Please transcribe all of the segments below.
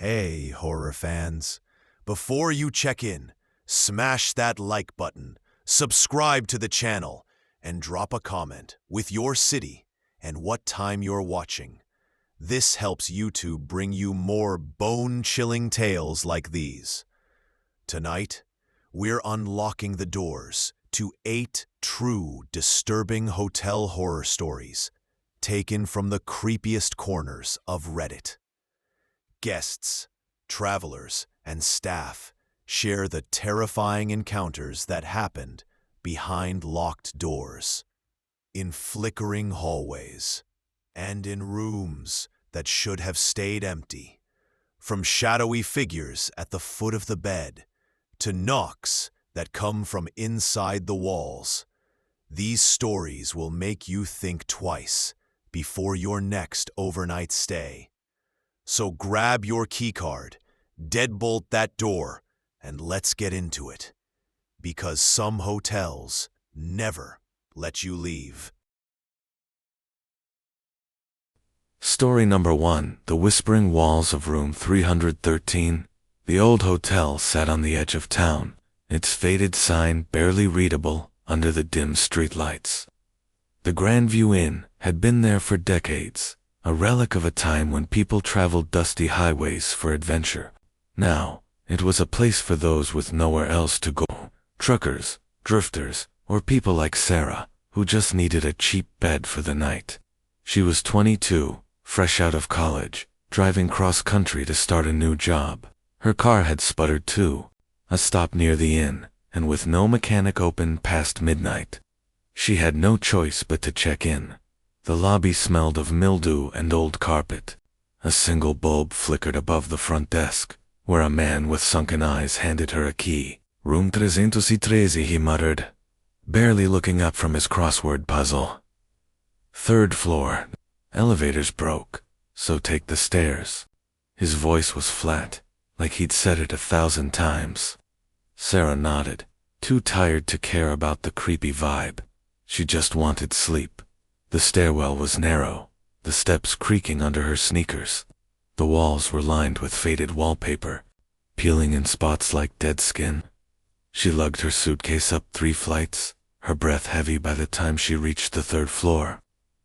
Hey, horror fans. Before you check in, smash that like button, subscribe to the channel, and drop a comment with your city and what time you're watching. This helps YouTube bring you more bone-chilling tales like these. Tonight, we're unlocking the doors to 8 true disturbing hotel horror stories taken from the creepiest corners of Reddit. Guests, travelers, and staff share the terrifying encounters that happened behind locked doors, in flickering hallways, and in rooms that should have stayed empty. From shadowy figures at the foot of the bed to knocks that come from inside the walls, these stories will make you think twice before your next overnight stay. So grab your keycard, deadbolt that door, and let's get into it. Because some hotels never let you leave. Story number 1. The Whispering Walls of Room 313. The old hotel sat on the edge of town, its faded sign barely readable under the dim streetlights. The Grandview Inn had been there for decades, a relic of a time when people traveled dusty highways for adventure. Now, it was a place for those with nowhere else to go. Truckers, drifters, or people like Sarah, who just needed a cheap bed for the night. She was 22, fresh out of college, driving cross-country to start a new job. Her car had sputtered too, a stop near the inn, and with no mechanic open past midnight. She had no choice but to check in. The lobby smelled of mildew and old carpet. A single bulb flickered above the front desk, where a man with sunken eyes handed her a key. Room 313, he muttered, barely looking up from his crossword puzzle. Third floor. Elevators broke, so take the stairs. His voice was flat, like he'd said it 1,000 times. Sarah nodded, too tired to care about the creepy vibe. She just wanted sleep. The stairwell was narrow, the steps creaking under her sneakers. The walls were lined with faded wallpaper, peeling in spots like dead skin. She lugged her suitcase up 3 flights, her breath heavy by the time she reached the 3rd floor.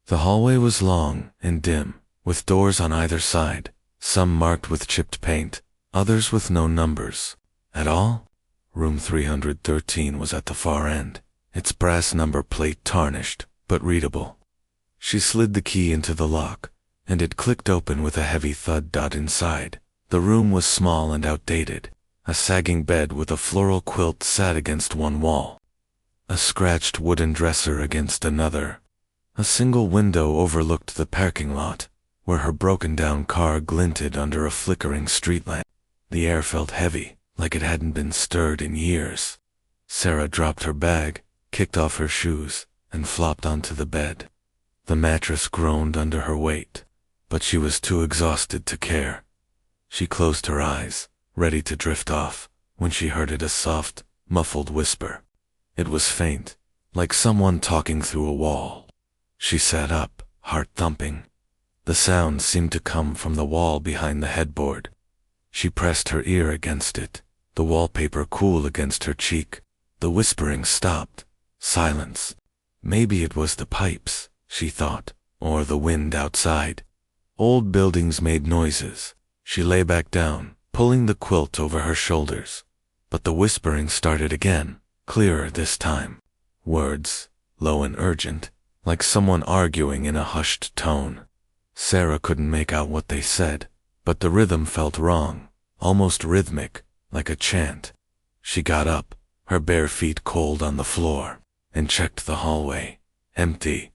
The hallway was long and dim, with doors on either side, some marked with chipped paint, others with no numbers at all. Room 313 was at the far end, its brass number plate tarnished, but readable. She slid the key into the lock, and it clicked open with a heavy thud. Inside, the room was small and outdated. A sagging bed with a floral quilt sat against one wall, a scratched wooden dresser against another. A single window overlooked the parking lot, where her broken-down car glinted under a flickering street lamp. The air felt heavy, like it hadn't been stirred in years. Sarah dropped her bag, kicked off her shoes, and flopped onto the bed. The mattress groaned under her weight, but she was too exhausted to care. She closed her eyes, ready to drift off, when she heard a soft, muffled whisper. It was faint, like someone talking through a wall. She sat up, heart thumping. The sound seemed to come from the wall behind the headboard. She pressed her ear against it, the wallpaper cool against her cheek. The whispering stopped. Silence. Maybe it was the pipes, she thought, or the wind outside. Old buildings made noises. She lay back down, pulling the quilt over her shoulders. But the whispering started again, clearer this time. Words, low and urgent, like someone arguing in a hushed tone. Sarah couldn't make out what they said, but the rhythm felt wrong, almost rhythmic, like a chant. She got up, her bare feet cold on the floor, and checked the hallway. Empty.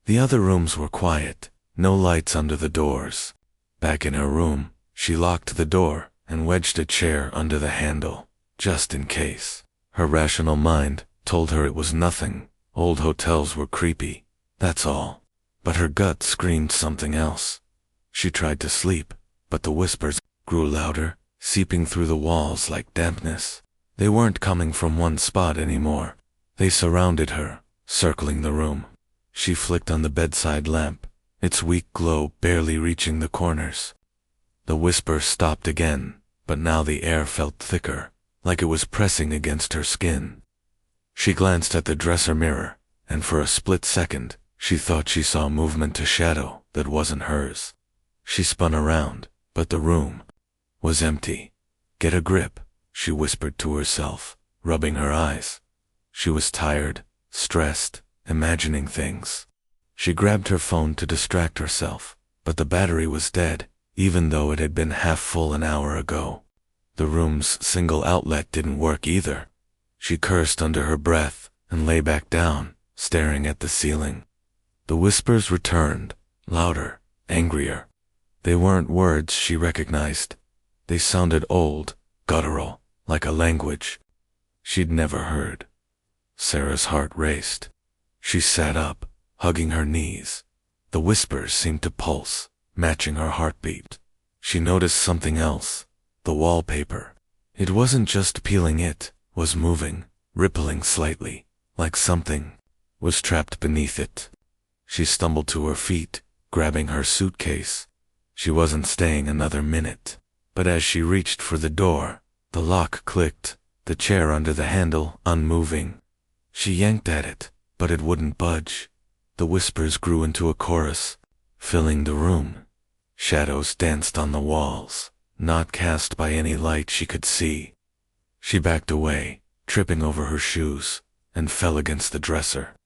The other rooms were quiet, no lights under the doors. Back in her room, she locked the door and wedged a chair under the handle, just in case. Her rational mind told her it was nothing. Old hotels were creepy, that's all. But her gut screamed something else. She tried to sleep, but the whispers grew louder, seeping through the walls like dampness. They weren't coming from one spot anymore. They surrounded her, circling the room. She flicked on the bedside lamp, its weak glow barely reaching the corners. The whisper stopped again, but now the air felt thicker, like it was pressing against her skin. She glanced at the dresser mirror, and for a split second, she thought she saw movement to shadow that wasn't hers. She spun around, but the room was empty. "Get a grip," she whispered to herself, rubbing her eyes. She was tired, stressed, imagining things. She grabbed her phone to distract herself, but the battery was dead, even though it had been half full an hour ago. The room's single outlet didn't work either. She cursed under her breath and lay back down, staring at the ceiling. The whispers returned, louder, angrier. They weren't words she recognized. They sounded old, guttural, like a language she'd never heard. Sarah's heart raced. She sat up, hugging her knees. The whispers seemed to pulse, matching her heartbeat. She noticed something else. The wallpaper. It wasn't just peeling, it was moving, rippling slightly, like something was trapped beneath it. She stumbled to her feet, grabbing her suitcase. She wasn't staying another minute. But as she reached for the door, the lock clicked, the chair under the handle unmoving. She yanked at it, but it wouldn't budge. The whispers grew into a chorus, filling the room. Shadows danced on the walls, not cast by any light she could see. She backed away, tripping over her shoes, and fell against the dresser.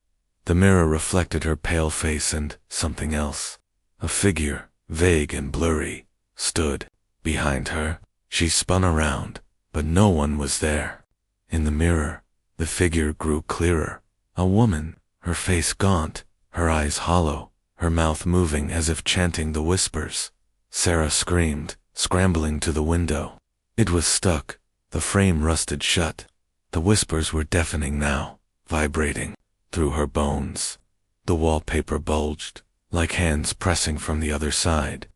The mirror reflected her pale face and something else. A figure, vague and blurry, stood behind her. She spun around, but no one was there. In the mirror, the figure grew clearer. A woman, her face gaunt, her eyes hollow, her mouth moving as if chanting the whispers. Sarah screamed, scrambling to the window. It was stuck, the frame rusted shut. The whispers were deafening now, vibrating through her bones. The wallpaper bulged, like hands pressing from the other side.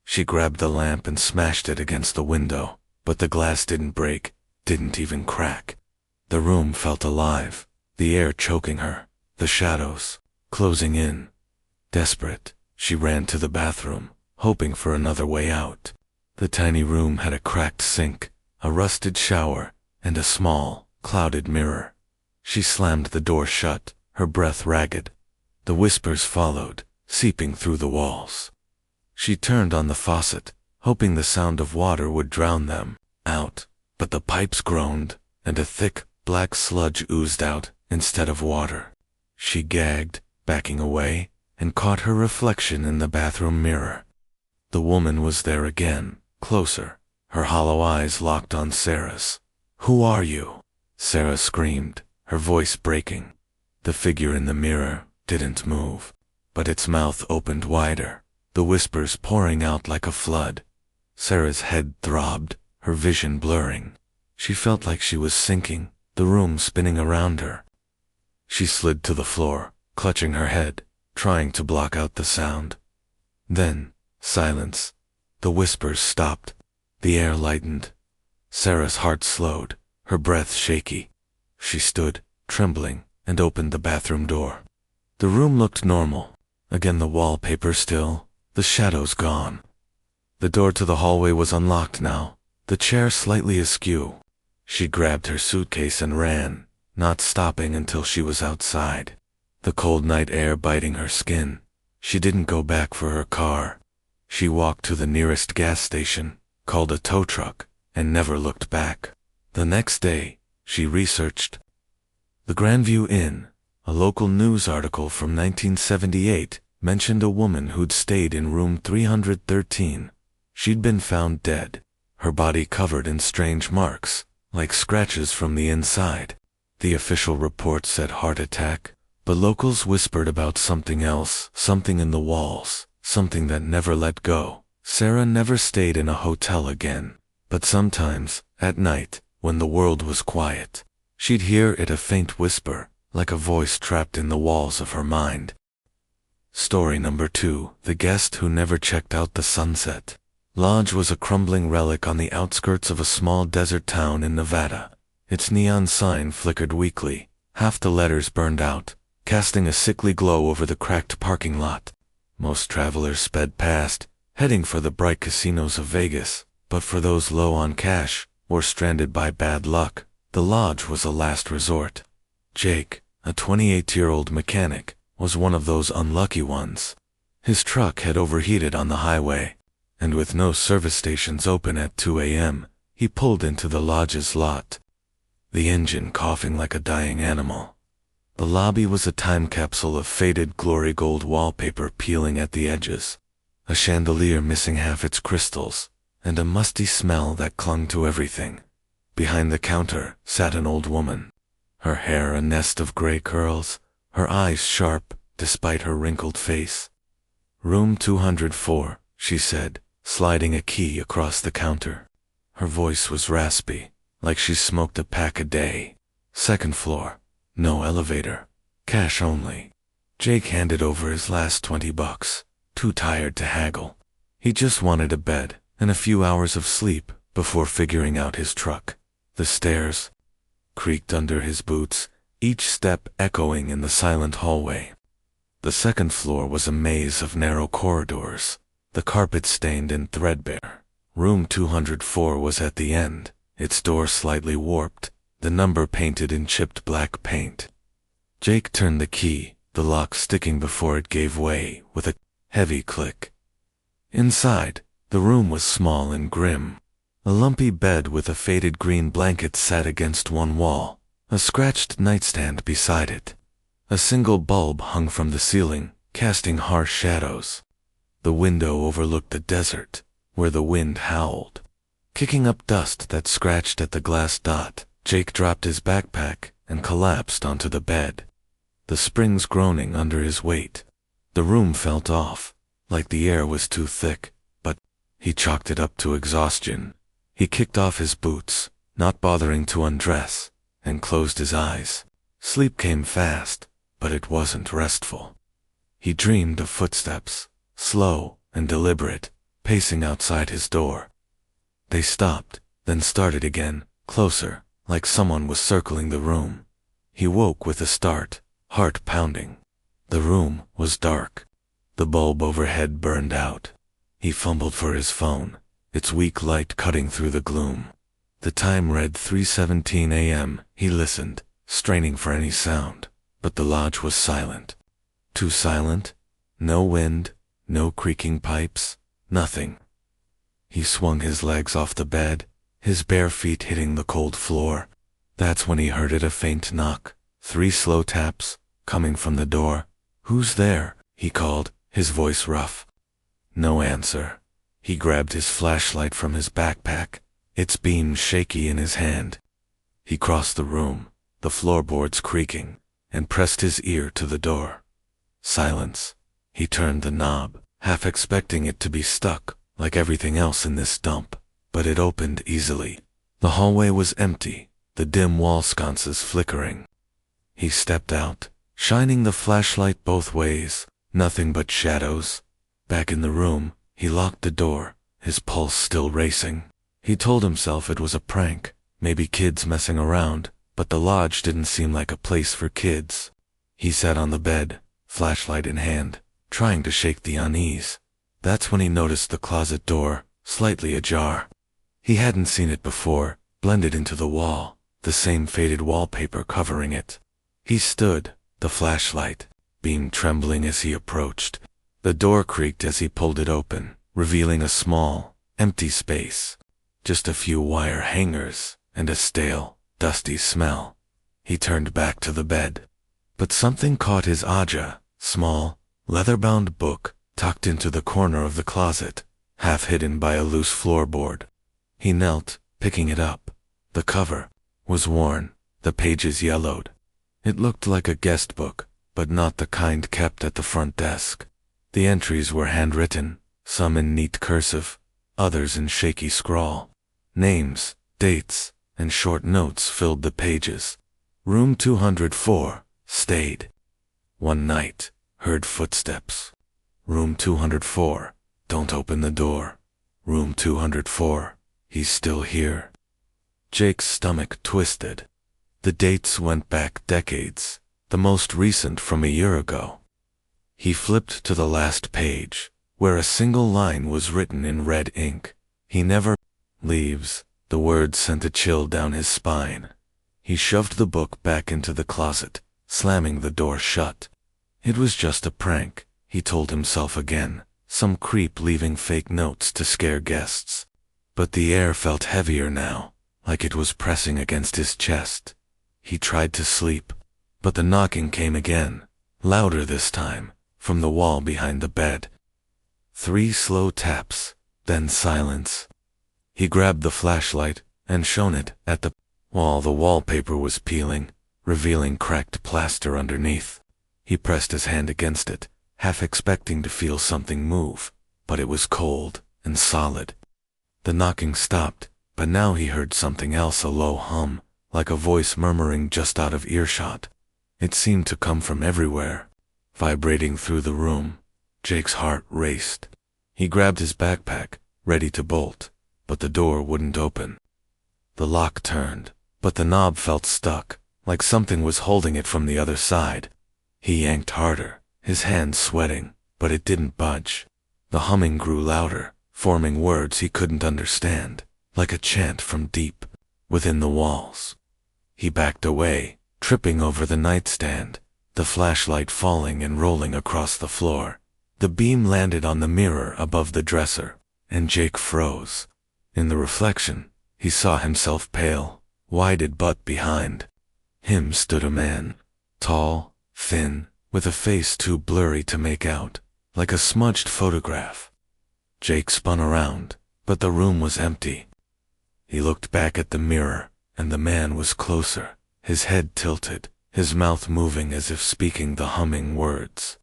She grabbed the lamp and smashed it against the window, but the glass didn't break, didn't even crack. The room felt alive, the air choking her, the shadows closing in. Desperate, she ran to the bathroom, hoping for another way out. The tiny room had a cracked sink, a rusted shower, and a small, clouded mirror. She slammed the door shut, her breath ragged. The whispers followed, seeping through the walls. She turned on the faucet, hoping the sound of water would drown them out, but the pipes groaned, and a thick, black sludge oozed out instead of water. She gagged, backing away, and caught her reflection in the bathroom mirror. The woman was there again, closer, her hollow eyes locked on Sarah's. "Who are you?" Sarah screamed, her voice breaking. The figure in the mirror didn't move, but its mouth opened wider, the whispers pouring out like a flood. Sarah's head throbbed, her vision blurring. She felt like she was sinking, the room spinning around her. She slid to the floor, clutching her head, trying to block out the sound. Then, silence. The whispers stopped. The air lightened. Sarah's heart slowed, her breath shaky. She stood, trembling, and opened the bathroom door. The room looked normal. Again the wallpaper still, the shadows gone. The door to the hallway was unlocked now, the chair slightly askew. She grabbed her suitcase and ran, not stopping until she was outside. The cold night air biting her skin. She didn't go back for her car. She walked to the nearest gas station, called a tow truck, and never looked back. The next day, she researched the Grandview Inn. A local news article from 1978 mentioned a woman who'd stayed in room 313. She'd been found dead, her body covered in strange marks, like scratches from the inside. The official report said heart attack, but locals whispered about something else, something in the walls, something that never let go. Sarah never stayed in a hotel again, but sometimes, at night, when the world was quiet, she'd hear it, a faint whisper, like a voice trapped in the walls of her mind. Story number 2, The Guest Who Never Checked Out the Sunset. Lodge was a crumbling relic on the outskirts of a small desert town in Nevada. Its neon sign flickered weakly, half the letters burned out, casting a sickly glow over the cracked parking lot. Most travelers sped past, heading for the bright casinos of Vegas, but for those low on cash or stranded by bad luck, the lodge was a last resort. Jake, a 28-year-old mechanic, was one of those unlucky ones. His truck had overheated on the highway, and with no service stations open at 2 a.m., he pulled into the lodge's lot, the engine coughing like a dying animal. The lobby was a time capsule of faded glory gold wallpaper peeling at the edges, a chandelier missing half its crystals, and a musty smell that clung to everything. Behind the counter sat an old woman, her hair a nest of gray curls, her eyes sharp despite her wrinkled face. "Room 204, she said, sliding a key across the counter. Her voice was raspy, like she smoked a pack a day. "Second floor. No elevator. Cash only." Jake handed over his last $20, too tired to haggle. He just wanted a bed and a few hours of sleep before figuring out his truck. The stairs creaked under his boots, each step echoing in the silent hallway. The second floor was a maze of narrow corridors, the carpet stained and threadbare. Room 204 was at the end, its door slightly warped, the number painted in chipped black paint. Jake turned the key, the lock sticking before it gave way with a heavy click. Inside, the room was small and grim. A lumpy bed with a faded green blanket sat against one wall, a scratched nightstand beside it. A single bulb hung from the ceiling, casting harsh shadows. The window overlooked the desert, where the wind howled. Kicking up dust that scratched at the glass dot, Jake dropped his backpack and collapsed onto the bed, the springs groaning under his weight. The room felt off, like the air was too thick, but he chalked it up to exhaustion. He kicked off his boots, not bothering to undress, and closed his eyes. Sleep came fast, but it wasn't restful. He dreamed of footsteps, slow and deliberate, pacing outside his door. They stopped, then started again, closer, like someone was circling the room. He woke with a start, heart pounding. The room was dark. The bulb overhead burned out. He fumbled for his phone, its weak light cutting through the gloom. The time read 3:17 a.m. He listened, straining for any sound, but the lodge was silent. Too silent. No wind, no creaking pipes, nothing. He swung his legs off the bed, his bare feet hitting the cold floor. That's when he heard it, a faint knock, 3 slow taps, coming from the door. "Who's there?" he called, his voice rough. No answer. He grabbed his flashlight from his backpack, its beam shaky in his hand. He crossed the room, the floorboards creaking, and pressed his ear to the door. Silence. He turned the knob, half expecting it to be stuck, like everything else in this dump, but it opened easily. The hallway was empty, the dim wall sconces flickering. He stepped out, shining the flashlight both ways, nothing but shadows. Back in the room, he locked the door, his pulse still racing. He told himself it was a prank, maybe kids messing around, but the lodge didn't seem like a place for kids. He sat on the bed, flashlight in hand, trying to shake the unease. That's when he noticed the closet door, slightly ajar. He hadn't seen it before, blended into the wall, the same faded wallpaper covering it. He stood, the flashlight beam trembling as he approached. The door creaked as he pulled it open, revealing a small, empty space. Just a few wire hangers, and a stale, dusty smell. He turned back to the bed. But something caught his eye, small, leather-bound book tucked into the corner of the closet, half hidden by a loose floorboard. He knelt, picking it up. The cover was worn, the pages yellowed. It looked like a guestbook, but not the kind kept at the front desk. The entries were handwritten, some in neat cursive, others in shaky scrawl. Names, dates, and short notes filled the pages. Room 204, stayed. One night, heard footsteps. Room 204, don't open the door. Room 204, he's still here. Jake's stomach twisted. The dates went back decades, the most recent from a year ago. He flipped to the last page, where a single line was written in red ink. "He never leaves." The words sent a chill down his spine. He shoved the book back into the closet, slamming the door shut. It was just a prank, he told himself again, some creep leaving fake notes to scare guests. But the air felt heavier now, like it was pressing against his chest. He tried to sleep, but the knocking came again, louder this time, from the wall behind the bed. 3 slow taps, then silence. He grabbed the flashlight and shone it at the wall. The wallpaper was peeling, revealing cracked plaster underneath. He pressed his hand against it, half expecting to feel something move, but it was cold and solid. The knocking stopped, but now he heard something else, a low hum, like a voice murmuring just out of earshot. It seemed to come from everywhere, vibrating through the room. Jake's heart raced. He grabbed his backpack, ready to bolt, but the door wouldn't open. The lock turned, but the knob felt stuck, like something was holding it from the other side. He yanked harder, his hands sweating, but it didn't budge. The humming grew louder, forming words he couldn't understand, like a chant from deep within the walls. He backed away, tripping over the nightstand, the flashlight falling and rolling across the floor. The beam landed on the mirror above the dresser, and Jake froze. In the reflection, he saw himself pale, wide but behind him stood a man, tall, thin, with a face too blurry to make out, like a smudged photograph. Jake spun around, but the room was empty. He looked back at the mirror, and the man was closer, his head tilted, his mouth moving as if speaking the humming words.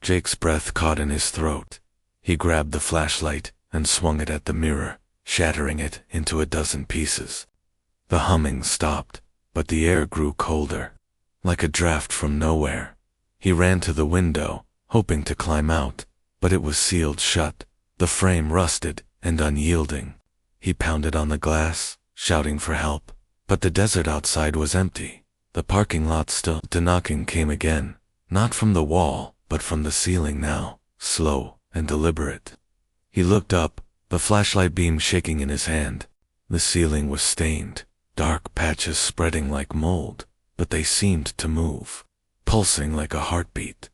Jake's breath caught in his throat. He grabbed the flashlight and swung it at the mirror, shattering it into a dozen pieces. The humming stopped, but the air grew colder, like a draft from nowhere. He ran to the window, hoping to climb out, but it was sealed shut, the frame rusted and unyielding. He pounded on the glass, shouting for help, but the desert outside was empty. The parking lot still. The knocking came again, not from the wall, but from the ceiling now, slow and deliberate. He looked up, the flashlight beam shaking in his hand. The ceiling was stained, dark patches spreading like mold, but they seemed to move, pulsing like a heartbeat.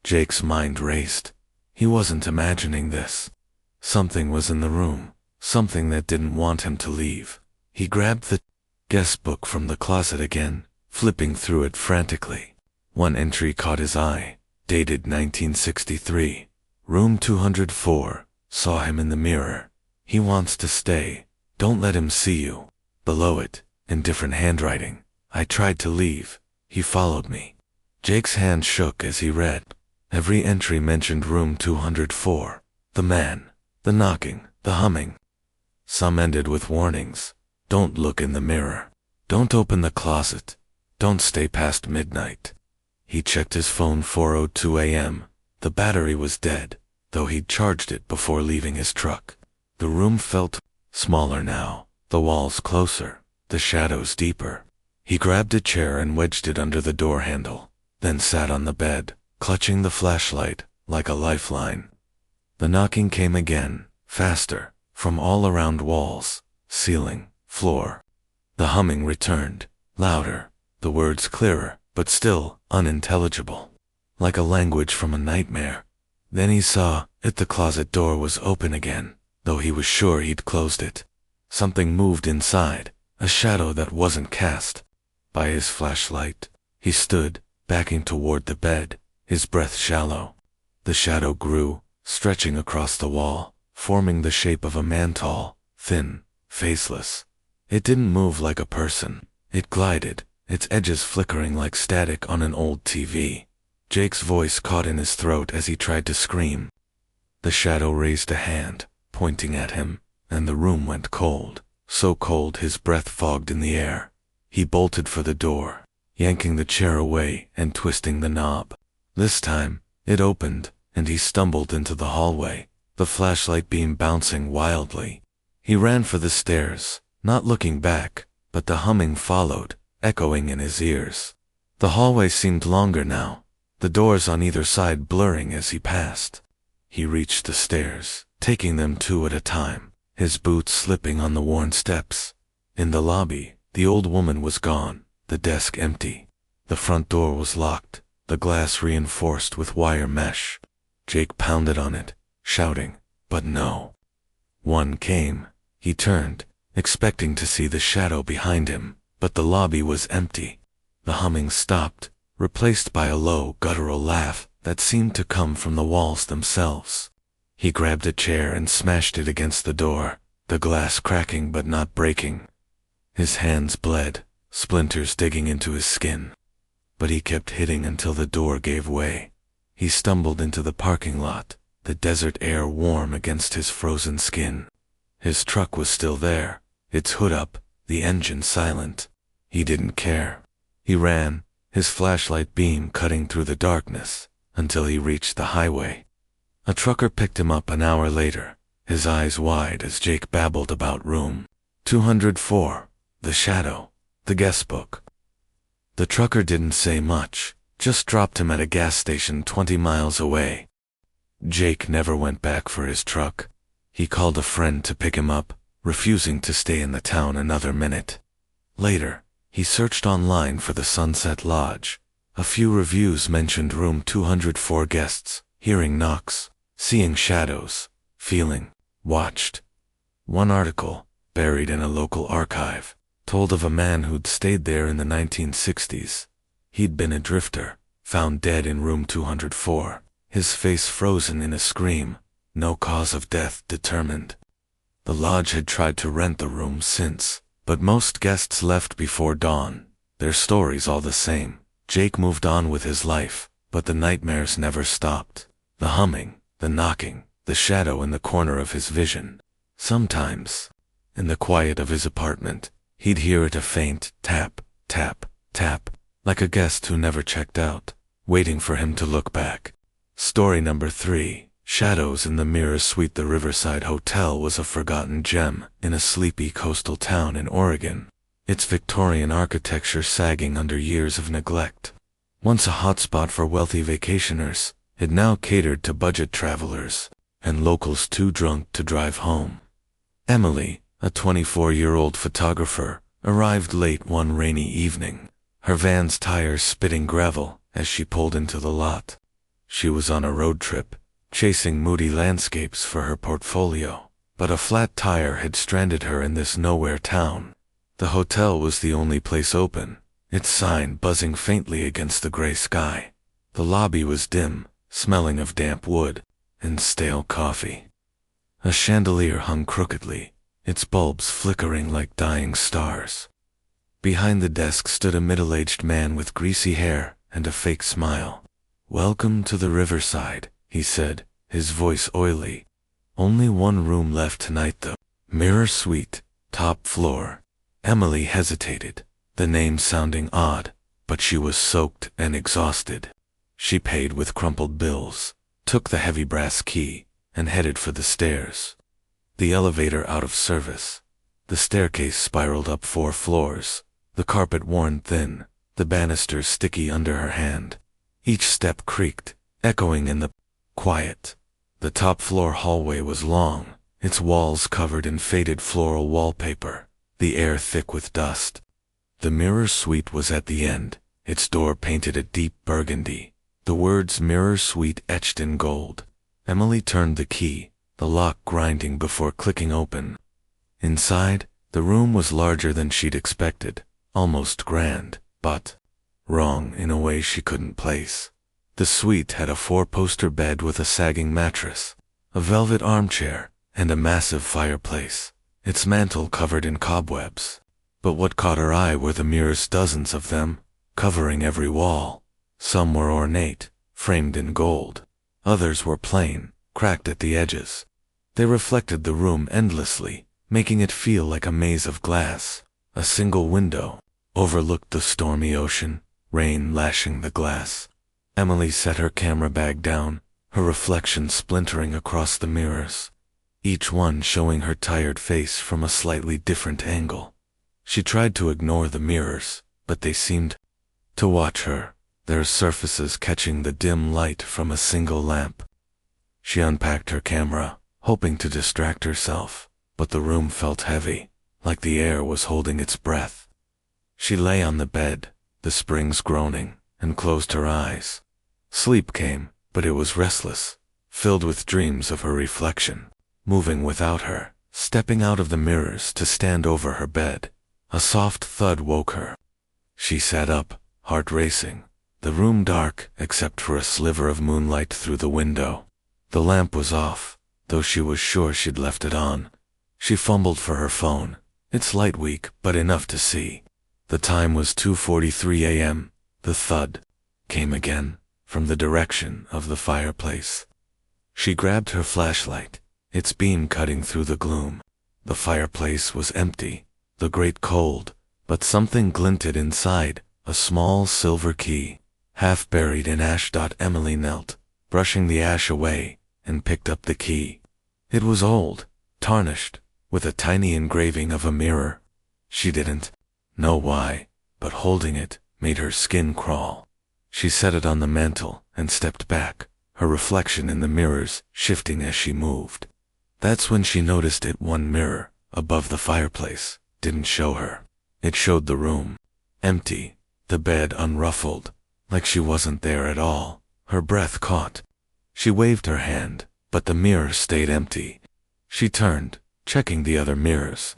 Jake's mind raced. He wasn't imagining this. Something was in the room, something that didn't want him to leave. He grabbed the guestbook from the closet again, flipping through it frantically. One entry caught his eye, dated 1963. Room 204, saw him in the mirror. He wants to stay. Don't let him see you. Below it, in different handwriting, I tried to leave. He followed me. Jake's hand shook as he read. Every entry mentioned room 204. The man, the knocking, the humming. Some ended with warnings. Don't look in the mirror. Don't open the closet. Don't stay past midnight. He checked his phone 4:02 a.m. The battery was dead, though he'd charged it before leaving his truck. The room felt smaller now, the walls closer, the shadows deeper. He grabbed a chair and wedged it under the door handle, then sat on the bed, clutching the flashlight like a lifeline. The knocking came again, faster, from all around walls, ceiling, floor. The humming returned, louder, the words clearer, but still unintelligible, like a language from a nightmare. Then he saw it. The closet door was open again, though he was sure he'd closed it. Something moved inside, a shadow that wasn't cast by his flashlight. He stood, backing toward the bed, his breath shallow. The shadow grew, stretching across the wall, forming the shape of a man, tall, thin, faceless. It didn't move like a person. It glided, its edges flickering like static on an old TV. Jake's voice caught in his throat as he tried to scream. The shadow raised a hand, pointing at him, and the room went cold, so cold his breath fogged in the air. He bolted for the door, yanking the chair away and twisting the knob. This time, it opened, and he stumbled into the hallway, the flashlight beam bouncing wildly. He ran for the stairs, not looking back, but the humming followed, echoing in his ears. The hallway seemed longer now, the doors on either side blurring as he passed. He reached the stairs, taking them two at a time, his boots slipping on the worn steps. In the lobby, the old woman was gone, the desk empty. The front door was locked, the glass reinforced with wire mesh. Jake pounded on it, shouting, but no one came. He turned, expecting to see the shadow behind him, but the lobby was empty. The humming stopped, replaced by a low, guttural laugh that seemed to come from the walls themselves. He grabbed a chair and smashed it against the door, the glass cracking but not breaking. His hands bled, splinters digging into his skin. But he kept hitting until the door gave way. He stumbled into the parking lot, the desert air warm against his frozen skin. His truck was still there, its hood up, the engine silent. He didn't care. He ran, his flashlight beam cutting through the darkness, until he reached the highway. A trucker picked him up an hour later, his eyes wide as Jake babbled about room 204, the shadow, the guestbook. The trucker didn't say much, just dropped him at a gas station 20 miles away. Jake never went back for his truck. He called a friend to pick him up, refusing to stay in the town another minute. Later, he searched online for the Sunset Lodge. A few reviews mentioned room 204 guests, hearing knocks, seeing shadows, feeling watched. One article, buried in a local archive, told of a man who'd stayed there in the 1960s. He'd been a drifter, found dead in room 204, his face frozen in a scream, no cause of death determined. The lodge had tried to rent the room since, but most guests left before dawn. Their stories all the same. Jake moved on with his life, but the nightmares never stopped. The humming, the knocking, the shadow in the corner of his vision. Sometimes, in the quiet of his apartment, he'd hear it, a faint tap, tap, tap, like a guest who never checked out, waiting for him to look back. Story number 3, Shadows in the Mirror Suite. The Riverside Hotel was a forgotten gem in a sleepy coastal town in Oregon, its Victorian architecture sagging under years of neglect. Once a hotspot for wealthy vacationers, it now catered to budget travelers and locals too drunk to drive home. Emily, a 24-year-old photographer, arrived late one rainy evening, her van's tires spitting gravel as she pulled into the lot. She was on a road trip, chasing moody landscapes for her portfolio, but a flat tire had stranded her in this nowhere town. The hotel was the only place open, its sign buzzing faintly against the gray sky. The lobby was dim, smelling of damp wood and stale coffee. A chandelier hung crookedly, its bulbs flickering like dying stars. Behind the desk stood a middle-aged man with greasy hair and a fake smile. "Welcome to the Riverside," he said, his voice oily. "Only one room left tonight, though. Mirror Suite, top floor." Emily hesitated, the name sounding odd, but she was soaked and exhausted. She paid with crumpled bills, took the heavy brass key, and headed for the stairs. The elevator out of service. The staircase spiraled up 4 floors, the carpet worn thin, the banisters sticky under her hand. Each step creaked, echoing in the quiet. The top floor hallway was long, its walls covered in faded floral wallpaper, the air thick with dust. The Mirror Suite was at the end, its door painted a deep burgundy, the words Mirror Suite etched in gold. Emily turned the key, the lock grinding before clicking open. Inside, the room was larger than she'd expected, almost grand, but wrong in a way she couldn't place. The suite had a 4-poster bed with a sagging mattress, a velvet armchair, and a massive fireplace, its mantel covered in cobwebs. But what caught her eye were the mirrors, dozens of them, covering every wall. Some were ornate, framed in gold. Others were plain, cracked at the edges. They reflected the room endlessly, making it feel like a maze of glass. A single window overlooked the stormy ocean, rain lashing the glass. Emily set her camera bag down, her reflection splintering across the mirrors, each one showing her tired face from a slightly different angle. She tried to ignore the mirrors, but they seemed to watch her, their surfaces catching the dim light from a single lamp. She unpacked her camera, hoping to distract herself, but the room felt heavy, like the air was holding its breath. She lay on the bed, the springs groaning, and closed her eyes. Sleep came, but it was restless, filled with dreams of her reflection, moving without her, stepping out of the mirrors to stand over her bed. A soft thud woke her. She sat up, heart racing, the room dark except for a sliver of moonlight through the window. The lamp was off, though she was sure she'd left it on. She fumbled for her phone. Its light weak, but enough to see. The time was 2:43 a.m. The thud came again, from the direction of the fireplace. She grabbed her flashlight, its beam cutting through the gloom. The fireplace was empty, the grate cold, but something glinted inside, a small silver key, half buried in ash. Emily knelt, brushing the ash away, and picked up the key. It was old, tarnished, with a tiny engraving of a mirror. She didn't know why, but holding it made her skin crawl. She set it on the mantel and stepped back, her reflection in the mirrors shifting as she moved. That's when she noticed it. One mirror, above the fireplace, didn't show her. It showed the room, empty, the bed unruffled, like she wasn't there at all. Her breath caught. She waved her hand, but the mirror stayed empty. She turned, checking the other mirrors.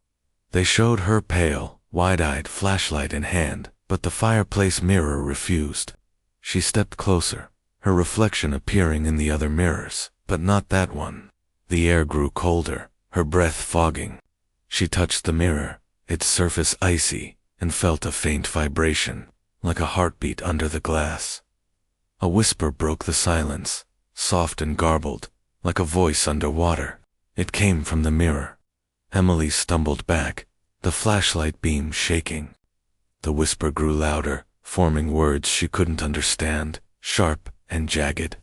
They showed her pale, wide-eyed, flashlight in hand, but the fireplace mirror refused. She stepped closer, her reflection appearing in the other mirrors, but not that one. The air grew colder, her breath fogging. She touched the mirror, its surface icy, and felt a faint vibration, like a heartbeat under the glass. A whisper broke the silence, soft and garbled, like a voice underwater. It came from the mirror. Emily stumbled back, the flashlight beam shaking. The whisper grew louder, forming words she couldn't understand, sharp and jagged.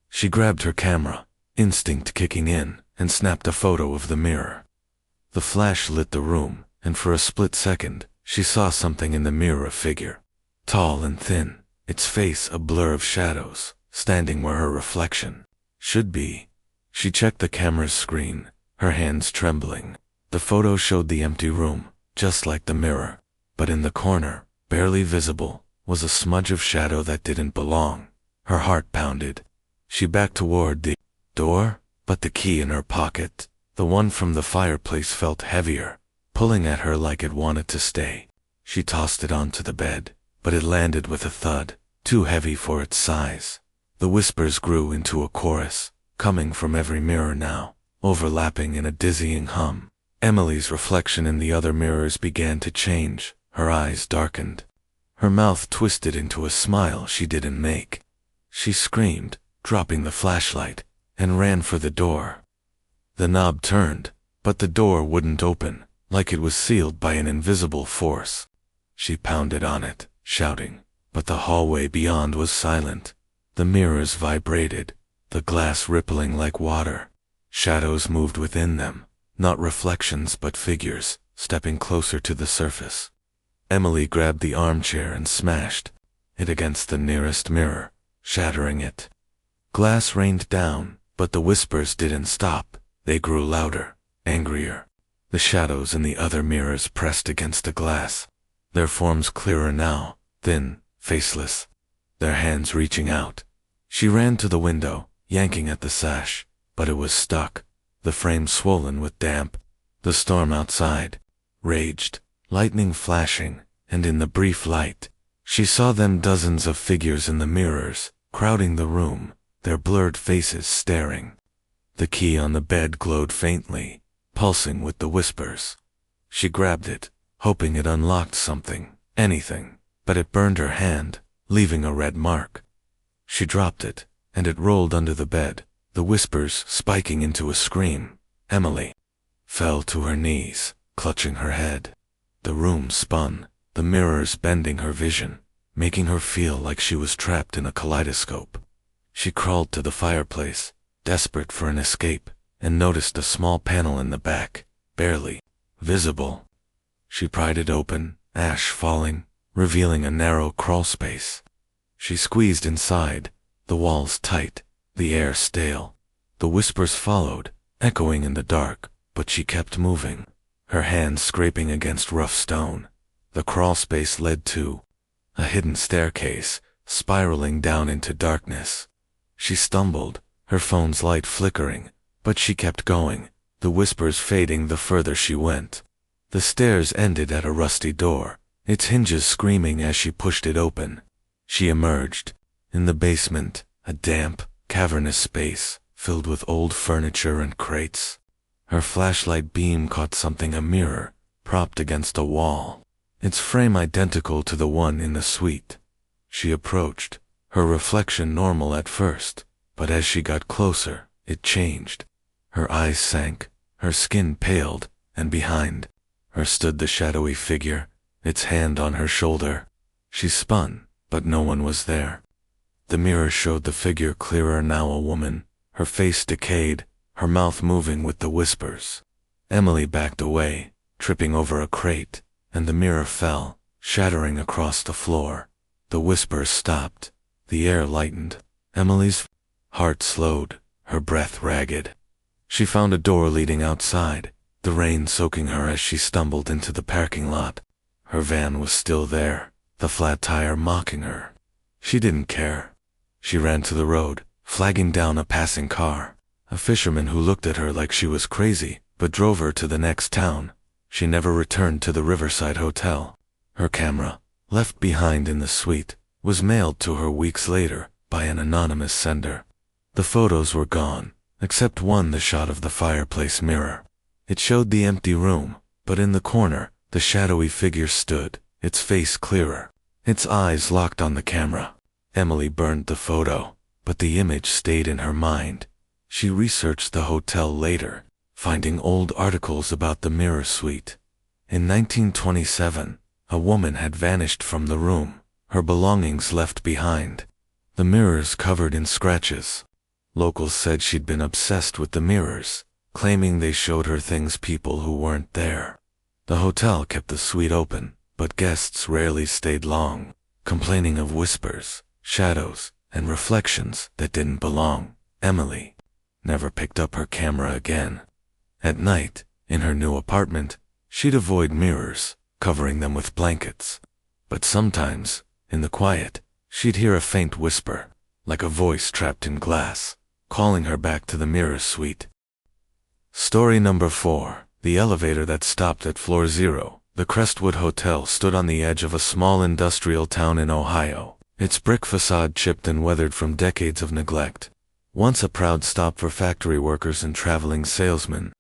She grabbed her camera, instinct kicking in, and snapped a photo of the mirror. The flash lit the room, and for a split second, she saw something in the mirror, a figure. Tall and thin, its face a blur of shadows, standing where her reflection should be. She checked the camera's screen, her hands trembling. The photo showed the empty room, just like the mirror, but in the corner, barely visible, was a smudge of shadow that didn't belong. Her heart pounded. She backed toward the door, but the key in her pocket, the one from the fireplace, felt heavier, pulling at her like it wanted to stay. She tossed it onto the bed, but it landed with a thud, too heavy for its size. The whispers grew into a chorus, coming from every mirror now, overlapping in a dizzying hum. Emily's reflection in the other mirrors began to change, her eyes darkened. Her mouth twisted into a smile she didn't make. She screamed, dropping the flashlight, and ran for the door. The knob turned, but the door wouldn't open, like it was sealed by an invisible force. She pounded on it, shouting, but the hallway beyond was silent. The mirrors vibrated, the glass rippling like water. Shadows moved within them, not reflections but figures, stepping closer to the surface. Emily grabbed the armchair and smashed it against the nearest mirror, shattering it. Glass rained down, but the whispers didn't stop. They grew louder, angrier. The shadows in the other mirrors pressed against the glass, their forms clearer now, thin, faceless, their hands reaching out. She ran to the window, yanking at the sash, but it was stuck, the frame swollen with damp. The storm outside raged, lightning flashing, and in the brief light, she saw them dozens of figures in the mirrors, crowding the room, their blurred faces staring. The key on the bed glowed faintly, pulsing with the whispers. She grabbed it, hoping it unlocked something, anything, but it burned her hand, leaving a red mark. She dropped it, and it rolled under the bed, the whispers spiking into a scream. Emily fell to her knees, clutching her head. The room spun, the mirrors bending her vision, making her feel like she was trapped in a kaleidoscope. She crawled to the fireplace, desperate for an escape, and noticed a small panel in the back, barely visible. She pried it open, ash falling, revealing a narrow crawl space. She squeezed inside, the walls tight, the air stale. The whispers followed, echoing in the dark, but she kept moving, her hands scraping against rough stone. The crawl space led to a hidden staircase, spiraling down into darkness. She stumbled, her phone's light flickering, but she kept going, the whispers fading the further she went. The stairs ended at a rusty door, its hinges screaming as she pushed it open. She emerged. In the basement, a damp, cavernous space, filled with old furniture and crates. Her flashlight beam caught something, a mirror, propped against a wall, its frame identical to the one in the suite. She approached, her reflection normal at first, but as she got closer, it changed. Her eyes sank, her skin paled, and behind her stood the shadowy figure, its hand on her shoulder. She spun, but no one was there. The mirror showed the figure clearer, now a woman, her face decayed, her mouth moving with the whispers. Emily backed away, tripping over a crate, and the mirror fell, shattering across the floor. The whispers stopped. The air lightened. Emily's heart slowed, her breath ragged. She found a door leading outside, the rain soaking her as she stumbled into the parking lot. Her van was still there, the flat tire mocking her. She didn't care. She ran to the road, flagging down a passing car. A fisherman who looked at her like she was crazy, but drove her to the next town. She never returned to the Riverside Hotel. Her camera, left behind in the suite, was mailed to her weeks later by an anonymous sender. The photos were gone, except one, the shot of the fireplace mirror. It showed the empty room, but in the corner, the shadowy figure stood, its face clearer, its eyes locked on the camera. Emily burned the photo, but the image stayed in her mind. She researched the hotel later, finding old articles about the mirror suite. In 1927, a woman had vanished from the room, her belongings left behind. The mirrors covered in scratches. Locals said she'd been obsessed with the mirrors, claiming they showed her things, people who weren't there. The hotel kept the suite open, but guests rarely stayed long, complaining of whispers, shadows, and reflections that didn't belong. Emily never picked up her camera again. At night, in her new apartment, she'd avoid mirrors, covering them with blankets. But sometimes, in the quiet, she'd hear a faint whisper, like a voice trapped in glass, calling her back to the mirror suite. Story number 4. The elevator that stopped at floor 0. The Crestwood Hotel stood on the edge of a small industrial town in Ohio, its brick facade chipped and weathered from decades of neglect. Once a proud stop for factory workers and traveling salesmen.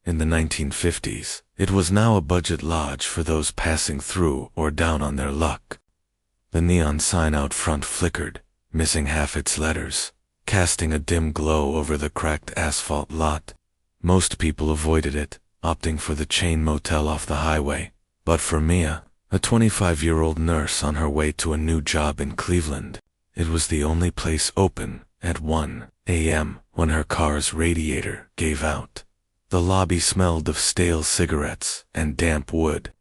In the 1950s, it was now a budget lodge for those passing through or down on their luck. The neon sign out front flickered, missing half its letters, casting a dim glow over the cracked asphalt lot. Most people avoided it, opting for the chain motel off the highway. But for Mia, a 25-year-old nurse on her way to a new job in Cleveland, it was the only place open at 1 a.m. when her car's radiator gave out. The lobby smelled of stale cigarettes and damp wood.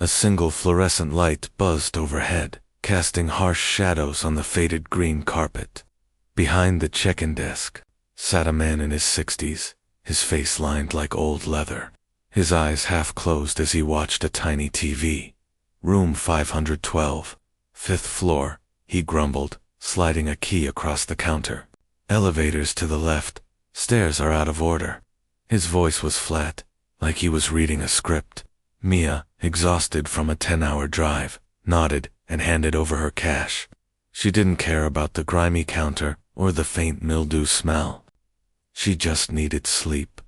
A single fluorescent light buzzed overhead, casting harsh shadows on the faded green carpet. Behind the check-in desk sat a man in his 60s, his face lined like old leather, his eyes half closed as he watched a tiny TV. Room 512, 5th floor, he grumbled, sliding a key across the counter. Elevators to the left, stairs are out of order. His voice was flat, like he was reading a script. Mia, exhausted from a 10-hour drive, nodded and handed over her cash. She didn't care about the grimy counter or the faint mildew smell. She just needed sleep.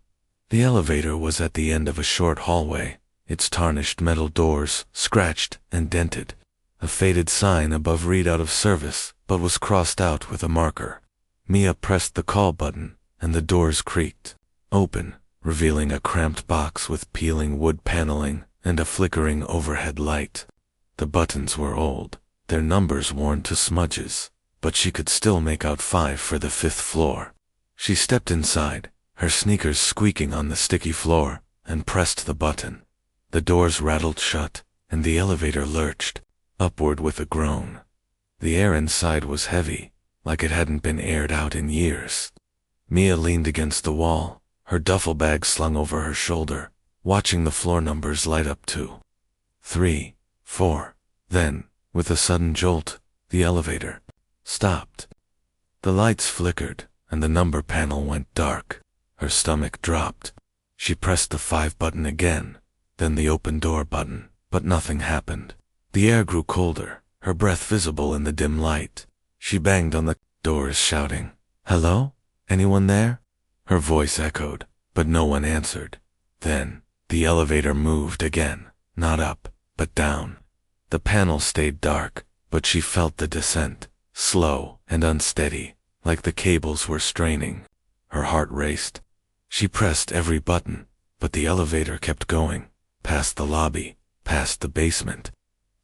The elevator was at the end of a short hallway, its tarnished metal doors scratched and dented. A faded sign above read out of service, but was crossed out with a marker. Mia pressed the call button, and the doors creaked open, revealing a cramped box with peeling wood paneling and a flickering overhead light. The buttons were old, their numbers worn to smudges, but she could still make out 5 for the 5th floor. She stepped inside, her sneakers squeaking on the sticky floor, and pressed the button. The doors rattled shut, and the elevator lurched upward with a groan. The air inside was heavy, like it hadn't been aired out in years. Mia leaned against the wall, her duffel bag slung over her shoulder, watching the floor numbers light up 2, 3, 4. Then, with a sudden jolt, the elevator stopped. The lights flickered, and the number panel went dark. Her stomach dropped. She pressed the 5 button again, then the open door button, but nothing happened. The air grew colder, her breath visible in the dim light. She banged on the doors shouting, "Hello? Anyone there?" Her voice echoed, but no one answered. Then, the elevator moved again, not up, but down. The panel stayed dark, but she felt the descent, slow and unsteady, like the cables were straining. Her heart raced. She pressed every button, but the elevator kept going, past the lobby, past the basement.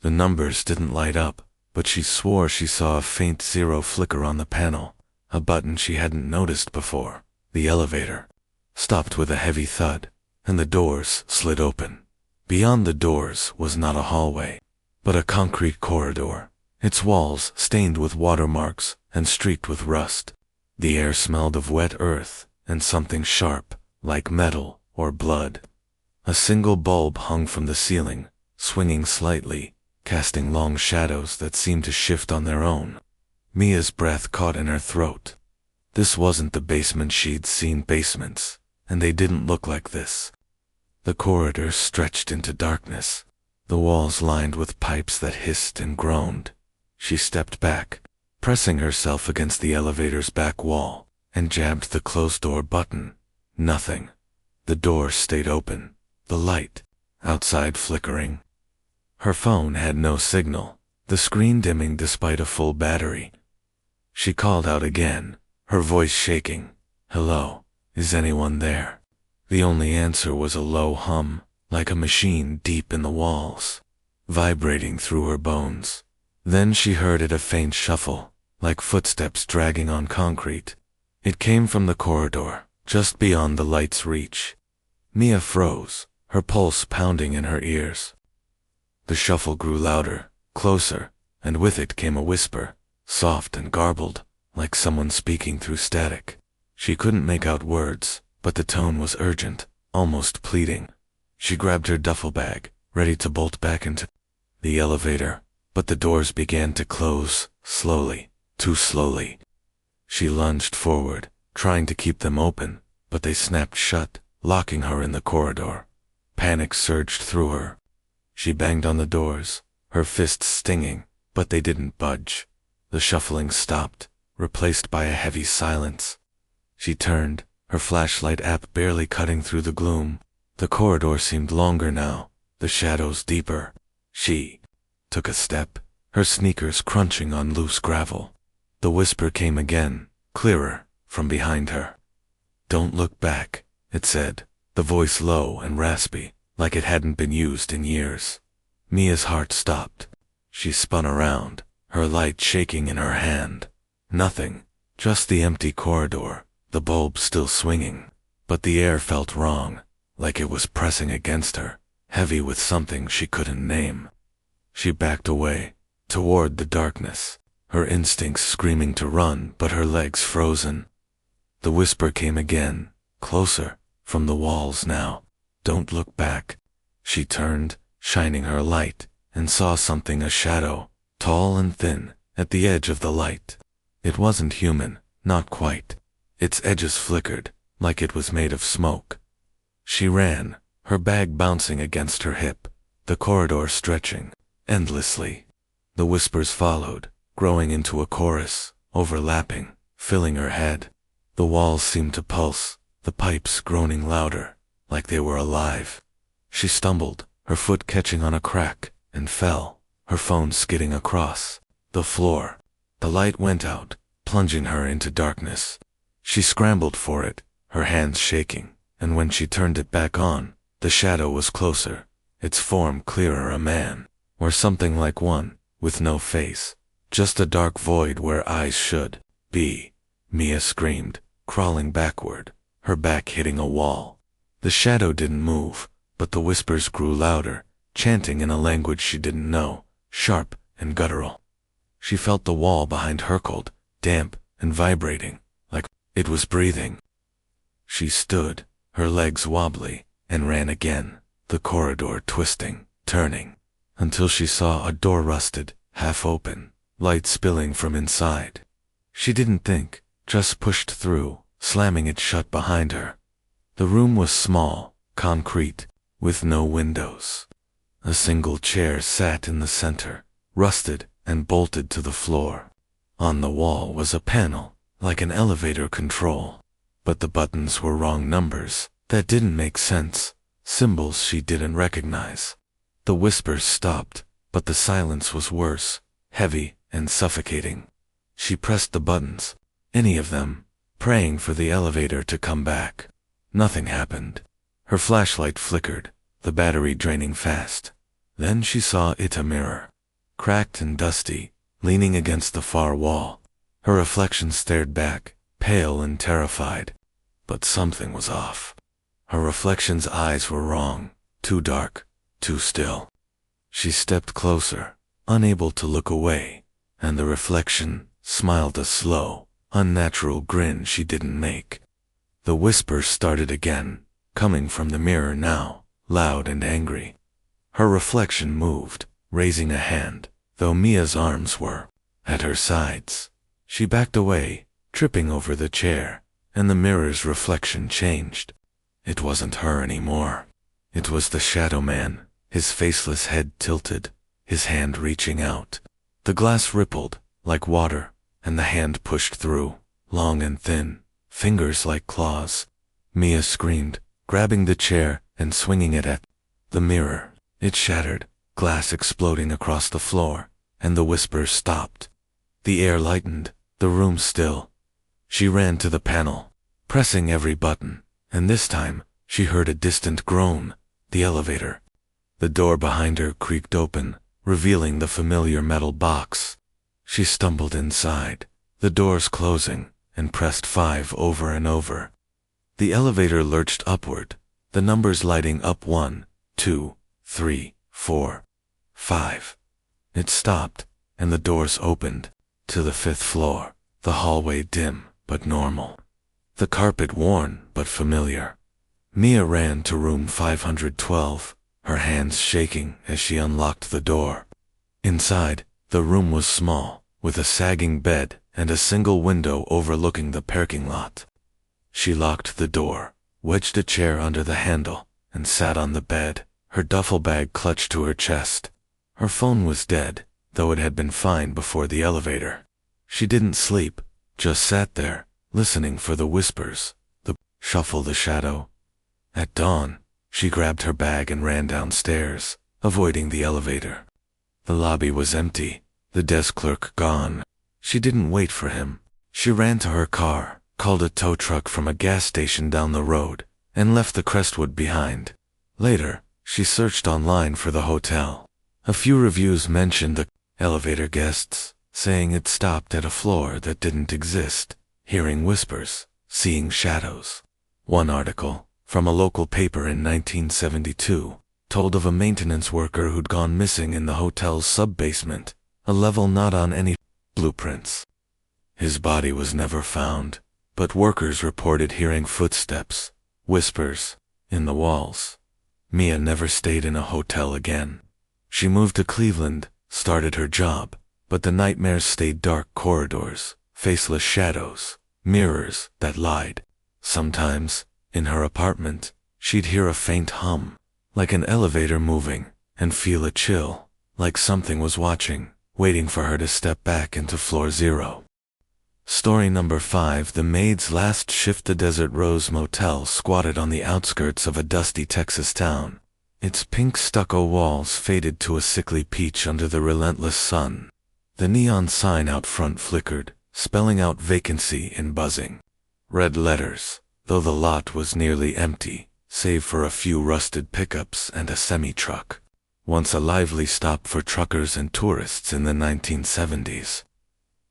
The numbers didn't light up, but she swore she saw a faint 0 flicker on the panel, a button she hadn't noticed before. The elevator stopped with a heavy thud, and the doors slid open. Beyond the doors was not a hallway, but a concrete corridor, its walls stained with watermarks and streaked with rust. The air smelled of wet earth and something sharp, like metal or blood. A single bulb hung from the ceiling, swinging slightly, casting long shadows that seemed to shift on their own. Mia's breath caught in her throat. This wasn't the basement she'd seen basements, and they didn't look like this. The corridor stretched into darkness, the walls lined with pipes that hissed and groaned. She stepped back, pressing herself against the elevator's back wall, and jabbed the closed door button. Nothing. The door stayed open, the light outside flickering. Her phone had no signal, the screen dimming despite a full battery. She called out again, her voice shaking. "Hello, is anyone there?" The only answer was a low hum, like a machine deep in the walls, vibrating through her bones. Then she heard a faint shuffle, like footsteps dragging on concrete. It came from the corridor, just beyond the light's reach. Mia froze, her pulse pounding in her ears. The shuffle grew louder, closer, and with it came a whisper, soft and garbled, like someone speaking through static. She couldn't make out words, but the tone was urgent, almost pleading. She grabbed her duffel bag, ready to bolt back into the elevator, but the doors began to close, slowly, too slowly. She lunged forward, trying to keep them open, but they snapped shut, locking her in the corridor. Panic surged through her. She banged on the doors, her fists stinging, but they didn't budge. The shuffling stopped, replaced by a heavy silence. She turned, her flashlight app barely cutting through the gloom. The corridor seemed longer now, the shadows deeper. She took a step, her sneakers crunching on loose gravel. The whisper came again, clearer, from behind her. "Don't look back," it said, the voice low and raspy, like it hadn't been used in years. Mia's heart stopped. She spun around, her light shaking in her hand. Nothing, just the empty corridor, the bulb still swinging. But the air felt wrong, like it was pressing against her, heavy with something she couldn't name. She backed away, toward the darkness, her instincts screaming to run but her legs frozen. The whisper came again, closer, from the walls now. "Don't look back." She turned, shining her light, and saw something, a shadow, tall and thin, at the edge of the light. It wasn't human, not quite. Its edges flickered, like it was made of smoke. She ran, her bag bouncing against her hip, the corridor stretching, endlessly. The whispers followed, growing into a chorus, overlapping, filling her head. The walls seemed to pulse, the pipes groaning louder, like they were alive. She stumbled, her foot catching on a crack, and fell, her phone skidding across the floor. The light went out, plunging her into darkness. She scrambled for it, her hands shaking, and when she turned it back on, the shadow was closer, its form clearer, a man, or something like one, with no face, just a dark void where eyes should be. Mia screamed, crawling backward, her back hitting a wall. The shadow didn't move, but the whispers grew louder, chanting in a language she didn't know, sharp and guttural. She felt the wall behind her cold, damp, and vibrating, like It was breathing. She stood, her legs wobbly, and ran again, the corridor twisting, turning, until she saw a door rusted, half open, light spilling from inside. She didn't think, just pushed through, slamming it shut behind her. The room was small, concrete, with no windows. A single chair sat in the center, rusted and bolted to the floor. On the wall was a panel, like an elevator control. But the buttons were wrong numbers, that didn't make sense, symbols she didn't recognize. The whispers stopped, but the silence was worse, heavy and suffocating. She pressed the buttons, any of them, praying for the elevator to come back. Nothing happened. Her flashlight flickered, the battery draining fast. Then she saw a mirror, cracked and dusty, leaning against the far wall. Her reflection stared back, pale and terrified. But something was off. Her reflection's eyes were wrong, too dark, too still. She stepped closer, unable to look away, and the reflection smiled a slow, unnatural grin she didn't make. The whispers started again, coming from the mirror now, loud and angry. Her reflection moved, raising a hand, though Mia's arms were at her sides. She backed away, tripping over the chair, and the mirror's reflection changed. It wasn't her anymore. It was the shadow man, his faceless head tilted, his hand reaching out. The glass rippled, like water, and the hand pushed through, long and thin, fingers like claws. Mia screamed, grabbing the chair and swinging it at the mirror. It shattered, glass exploding across the floor, and the whispers stopped. The air lightened, the room still. She ran to the panel, pressing every button, and this time, she heard a distant groan, the elevator. The door behind her creaked open, revealing the familiar metal box. She stumbled inside, the doors closing, and pressed 5 over and over. The elevator lurched upward, the numbers lighting up 1, 2, 3, 4, 5. It stopped, and the doors opened, to the 5th floor, the hallway dim but normal. The carpet worn but familiar. Mia ran to room 512, her hands shaking as she unlocked the door. Inside, the room was small, with a sagging bed and a single window overlooking the parking lot. She locked the door, wedged a chair under the handle, and sat on the bed, her duffel bag clutched to her chest. Her phone was dead, though it had been fine before the elevator. She didn't sleep, just sat there, listening for the whispers, the shuffle, the shadow. At dawn, she grabbed her bag and ran downstairs, avoiding the elevator. The lobby was empty, the desk clerk gone. She didn't wait for him. She ran to her car, called a tow truck from a gas station down the road, and left the Crestwood behind. Later, she searched online for the hotel. A few reviews mentioned the elevator guests, saying it stopped at a floor that didn't exist, hearing whispers, seeing shadows. One article, from a local paper in 1972, told of a maintenance worker who'd gone missing in the hotel's sub-basement, a level not on any blueprints. His body was never found, but workers reported hearing footsteps, whispers, in the walls. Mia never stayed in a hotel again. She moved to Cleveland, started her job, but the nightmares stayed: dark corridors, faceless shadows, mirrors that lied. Sometimes, in her apartment, she'd hear a faint hum, like an elevator moving, and feel a chill, like something was watching, waiting for her to step back into floor 0. Story number 5. The maid's last shift. The Desert Rose Motel squatted on the outskirts of a dusty Texas town. Its pink stucco walls faded to a sickly peach under the relentless sun. The neon sign out front flickered, spelling out vacancy in buzzing red letters, though the lot was nearly empty, save for a few rusted pickups and a semi-truck. Once a lively stop for truckers and tourists in the 1970s.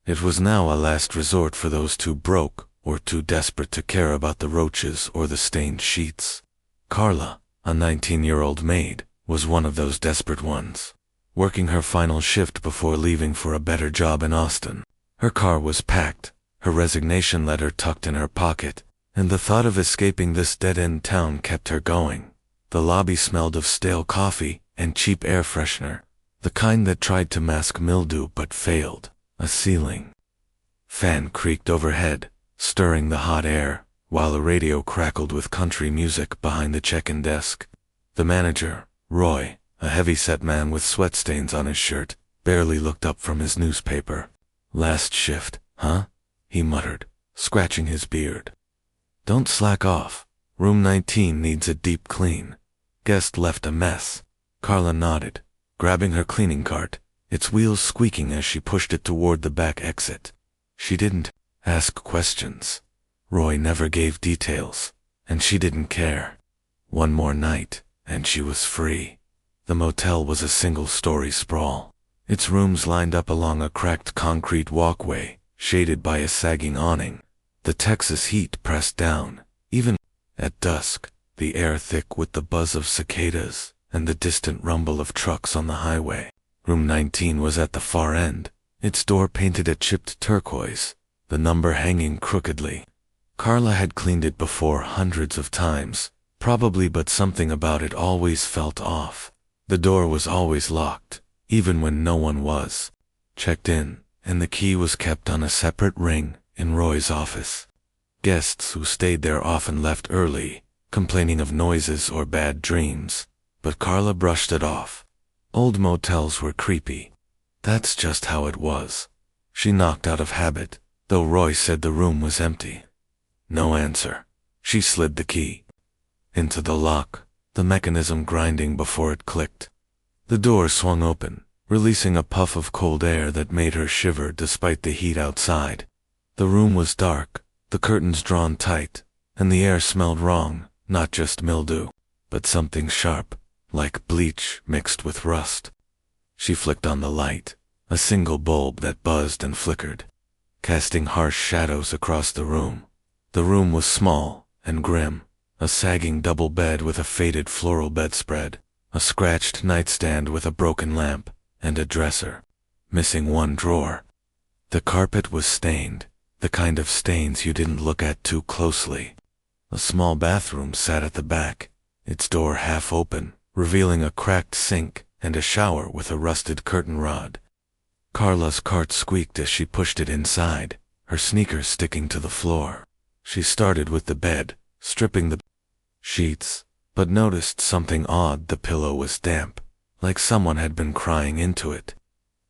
It was now a last resort for those too broke or too desperate to care about the roaches or the stained sheets. Carla, a 19-year-old maid, was one of those desperate ones, working her final shift before leaving for a better job in Austin. Her car was packed, her resignation letter tucked in her pocket, and the thought of escaping this dead-end town kept her going. The lobby smelled of stale coffee and cheap air freshener, the kind that tried to mask mildew but failed. A ceiling fan creaked overhead, stirring the hot air, while a radio crackled with country music behind the check-in desk. The manager, Roy, a heavy-set man with sweat stains on his shirt, barely looked up from his newspaper. "Last shift, huh?" he muttered, scratching his beard. "Don't slack off. Room 19 needs a deep clean. Guest left a mess." Carla nodded, grabbing her cleaning cart, its wheels squeaking as she pushed it toward the back exit. She didn't ask questions. Roy never gave details, and she didn't care. One more night, and she was free. The motel was a single-story sprawl. Its rooms lined up along a cracked concrete walkway, shaded by a sagging awning. The Texas heat pressed down, even at dusk, the air thick with the buzz of cicadas and the distant rumble of trucks on the highway. Room 19 was at the far end, its door painted a chipped turquoise, the number hanging crookedly. Carla had cleaned it before hundreds of times, probably, but something about it always felt off. The door was always locked, even when no one was. Checked in, and the key was kept on a separate ring in Roy's office. Guests who stayed there often left early, complaining of noises or bad dreams, but Carla brushed it off. Old motels were creepy. That's just how it was. She knocked out of habit, though Roy said the room was empty. No answer. She slid the key into the lock, the mechanism grinding before it clicked. The door swung open, releasing a puff of cold air that made her shiver despite the heat outside. The room was dark, the curtains drawn tight, and the air smelled wrong, not just mildew, but something sharp, like bleach mixed with rust. She flicked on the light, a single bulb that buzzed and flickered, casting harsh shadows across the room. The room was small and grim, a sagging double bed with a faded floral bedspread, a scratched nightstand with a broken lamp, and a dresser, missing one drawer. The carpet was stained, the kind of stains you didn't look at too closely. A small bathroom sat at the back, its door half open, revealing a cracked sink and a shower with a rusted curtain rod. Carla's cart squeaked as she pushed it inside, her sneakers sticking to the floor. She started with the bed, stripping the sheets, but noticed something odd. The pillow was damp, like someone had been crying into it.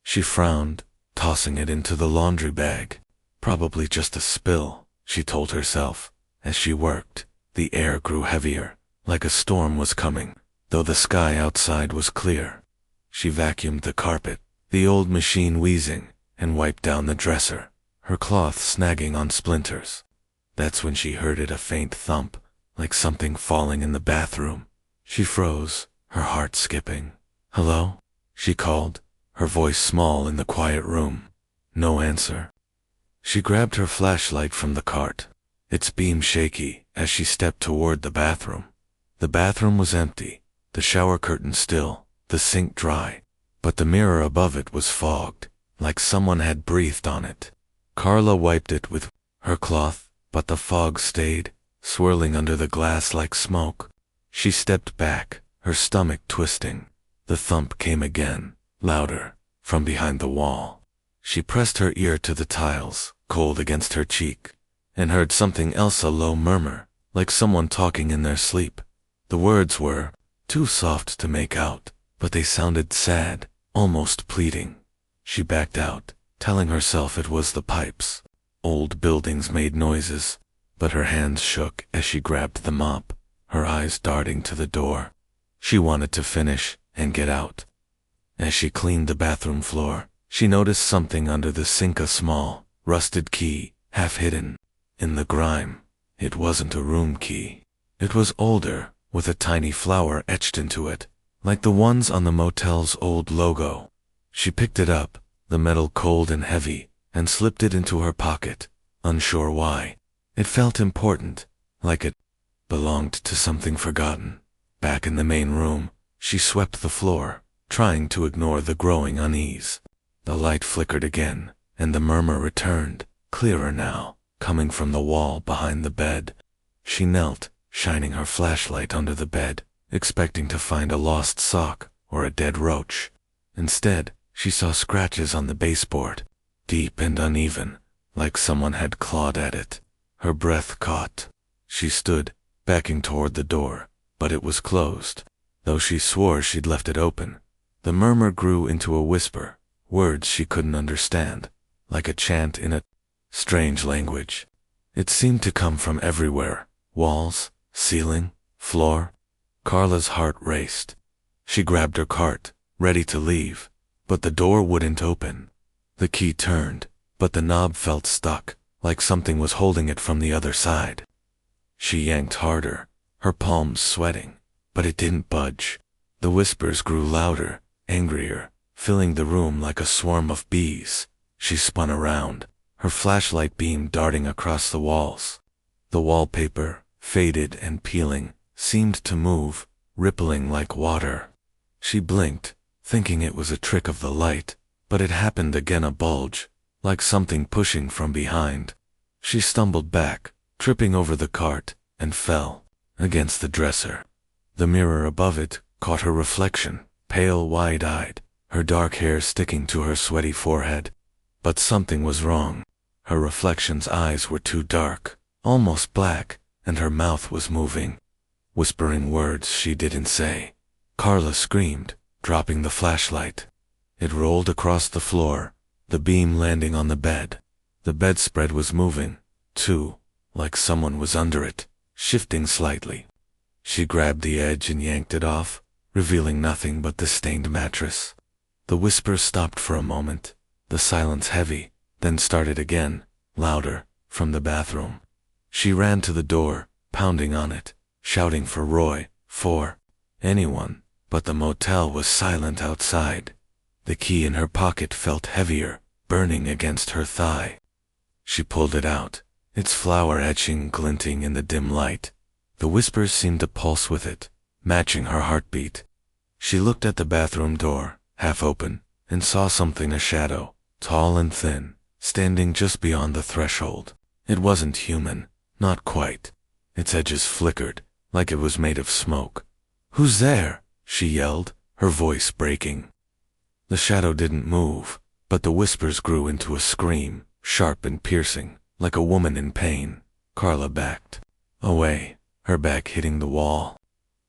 She frowned, tossing it into the laundry bag. Probably just a spill, she told herself. As she worked, the air grew heavier, like a storm was coming, though the sky outside was clear. She vacuumed the carpet, the old machine wheezing, and wiped down the dresser, her cloth snagging on splinters. That's when she heard it, a faint thump, like something falling in the bathroom. She froze, her heart skipping. "Hello?" she called, her voice small in the quiet room. No answer. She grabbed her flashlight from the cart, its beam shaky as she stepped toward the bathroom. The bathroom was empty, the shower curtain still, the sink dry, but the mirror above it was fogged, like someone had breathed on it. Carla wiped it with her cloth, but the fog stayed, swirling under the glass like smoke. She stepped back, her stomach twisting. The thump came again, louder, from behind the wall. She pressed her ear to the tiles, cold against her cheek, and heard something else, a low murmur, like someone talking in their sleep. The words were too soft to make out, but they sounded sad, almost pleading. She backed out, telling herself it was the pipes. Old buildings made noises, but her hands shook as she grabbed the mop, her eyes darting to the door. She wanted to finish and get out. As she cleaned the bathroom floor, she noticed something under the sink, a small, rusted key, half hidden in the grime. It wasn't a room key. It was older, with a tiny flower etched into it, like the ones on the motel's old logo. She picked it up, the metal cold and heavy, and slipped it into her pocket, unsure why. It felt important, like it belonged to something forgotten. Back in the main room, she swept the floor, trying to ignore the growing unease. The light flickered again, and the murmur returned, clearer now, coming from the wall behind the bed. She knelt, shining her flashlight under the bed, expecting to find a lost sock or a dead roach. Instead, she saw scratches on the baseboard, deep and uneven, like someone had clawed at it. Her breath caught. She stood, backing toward the door, but it was closed, though she swore she'd left it open. The murmur grew into a whisper, words she couldn't understand, like a chant in a strange language. It seemed to come from everywhere, walls, ceiling, floor. Carla's heart raced. She grabbed her cart, ready to leave, but the door wouldn't open. The key turned, but the knob felt stuck, like something was holding it from the other side. She yanked harder, her palms sweating, but it didn't budge. The whispers grew louder, angrier, filling the room like a swarm of bees. She spun around, her flashlight beam darting across the walls. The wallpaper, faded and peeling, seemed to move, rippling like water. She blinked, thinking it was a trick of the light, but it happened again, a bulge, like something pushing from behind. She stumbled back, tripping over the cart, and fell against the dresser. The mirror above it caught her reflection, pale, wide-eyed, her dark hair sticking to her sweaty forehead. But something was wrong. Her reflection's eyes were too dark, almost black, and her mouth was moving, whispering words she didn't say. Carla screamed, dropping the flashlight. It rolled across the floor, the beam landing on the bed. The bedspread was moving, too, like someone was under it, shifting slightly. She grabbed the edge and yanked it off, revealing nothing but the stained mattress. The whispers stopped for a moment, the silence heavy, then started again, louder, from the bathroom. She ran to the door, pounding on it, shouting for Roy, for anyone, but the motel was silent outside. The key in her pocket felt heavier, burning against her thigh. She pulled it out, its flower etching glinting in the dim light. The whispers seemed to pulse with it, matching her heartbeat. She looked at the bathroom door, half open, and saw something, a shadow, tall and thin, standing just beyond the threshold. It wasn't human, not quite. Its edges flickered, like it was made of smoke. "Who's there?" she yelled, her voice breaking. The shadow didn't move, but the whispers grew into a scream, sharp and piercing, like a woman in pain. Carla backed away, her back hitting the wall.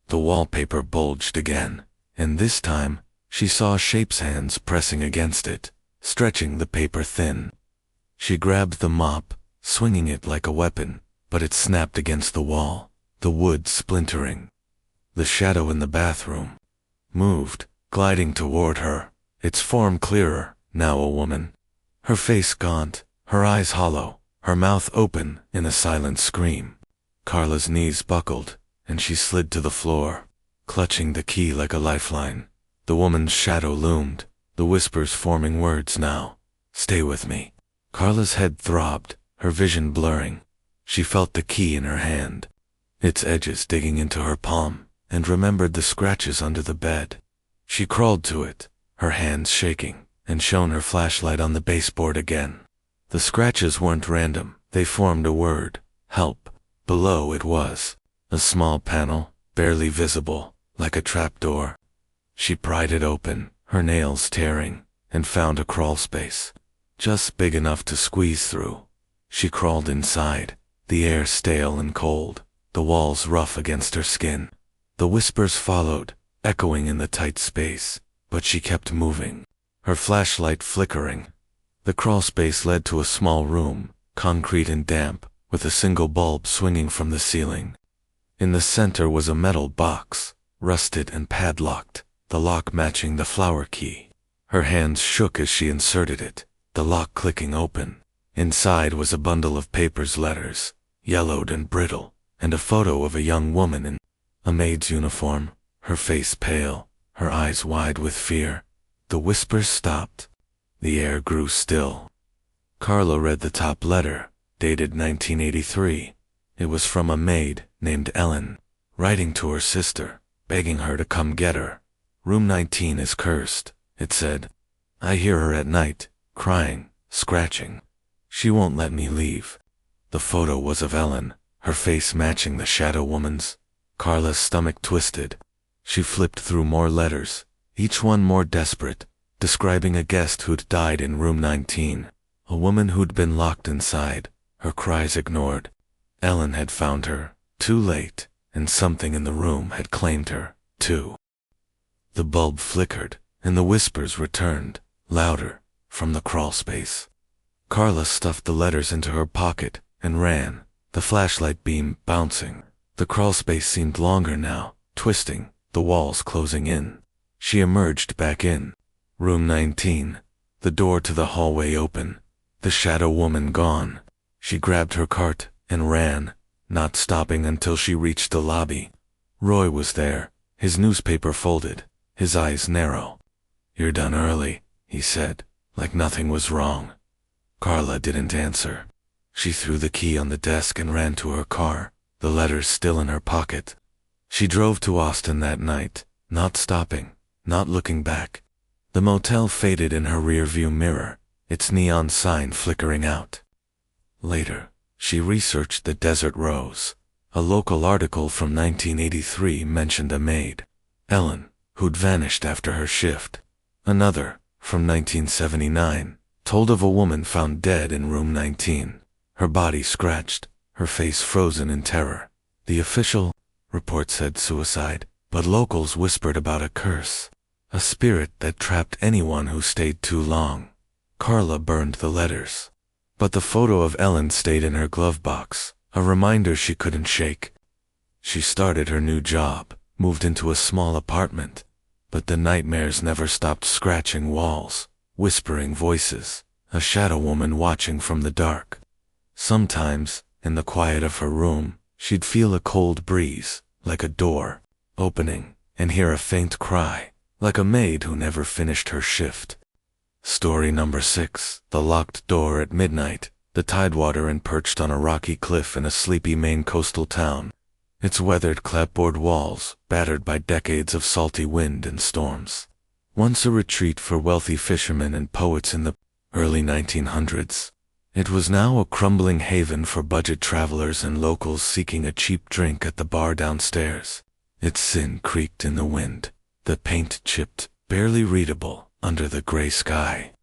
The wallpaper bulged again, and this time, she saw a shape's hands pressing against it, stretching the paper thin. She grabbed the mop, swinging it like a weapon, but it snapped against the wall, the wood splintering. The shadow in the bathroom moved, gliding toward her, its form clearer, now a woman. Her face gaunt, her eyes hollow, her mouth open in a silent scream. Carla's knees buckled, and she slid to the floor, clutching the key like a lifeline. The woman's shadow loomed, the whispers forming words now. "Stay with me." Carla's head throbbed, her vision blurring. She felt the key in her hand, its edges digging into her palm, and remembered the scratches under the bed. She crawled to it, her hands shaking, and shone her flashlight on the baseboard again. The scratches weren't random, they formed a word, help. Below it was a small panel, barely visible, like a trapdoor. She pried it open, her nails tearing, and found a crawl space, just big enough to squeeze through. She crawled inside, the air stale and cold, the walls rough against her skin. The whispers followed, echoing in the tight space, but she kept moving, her flashlight flickering. The crawl space led to a small room, concrete and damp, with a single bulb swinging from the ceiling. In the center was a metal box, rusted and padlocked, the lock matching the flower key. Her hands shook as she inserted it, the lock clicking open. Inside was a bundle of papers, letters, yellowed and brittle, and a photo of a young woman in a maid's uniform, her face pale, her eyes wide with fear. The whispers stopped. The air grew still. Carla read the top letter, dated 1983. It was from a maid named Ellen, writing to her sister, begging her to come get her. "Room 19 is cursed," it said. "I hear her at night, crying, scratching." She won't let me leave. The photo was of Ellen, her face matching the shadow woman's. Carla's stomach twisted. She flipped through more letters, each one more desperate, describing a guest who'd died in room 19, a woman who'd been locked inside, her cries ignored. Ellen had found her, too late, and something in the room had claimed her, too. The bulb flickered, and the whispers returned, louder, from the crawlspace. Carla stuffed the letters into her pocket and ran, the flashlight beam bouncing. The crawlspace seemed longer now, twisting, the walls closing in. She emerged back in. Room 19, the door to the hallway open, the shadow woman gone. She grabbed her cart and ran, not stopping until she reached the lobby. Roy was there, his newspaper folded, his eyes narrow. "You're done early," he said, like nothing was wrong. Carla didn't answer. She threw the key on the desk and ran to her car, the letters still in her pocket. She drove to Austin that night, not stopping, not looking back. The motel faded in her rearview mirror, its neon sign flickering out. Later, she researched the Desert Rose. A local article from 1983 mentioned a maid, Ellen, who'd vanished after her shift. Another, from 1979, told of a woman found dead in room 19, her body scratched, her face frozen in terror. The official report said suicide, but locals whispered about a curse, a spirit that trapped anyone who stayed too long. Carla burned the letters. But the photo of Ellen stayed in her glove box, a reminder she couldn't shake. She started her new job, moved into a small apartment, but the nightmares never stopped scratching walls, whispering voices, a shadow woman watching from the dark. Sometimes, in the quiet of her room, she'd feel a cold breeze, like a door, opening, and hear a faint cry, like a maid who never finished her shift. Story number 6, The Locked Door at Midnight. The tidewater and perched on a rocky cliff in a sleepy Maine coastal town. Its weathered clapboard walls, battered by decades of salty wind and storms. Once a retreat for wealthy fishermen and poets in the early 1900s. It was now a crumbling haven for budget travelers and locals seeking a cheap drink at the bar downstairs. Its sin creaked in the wind, the paint chipped, barely readable, under the gray sky.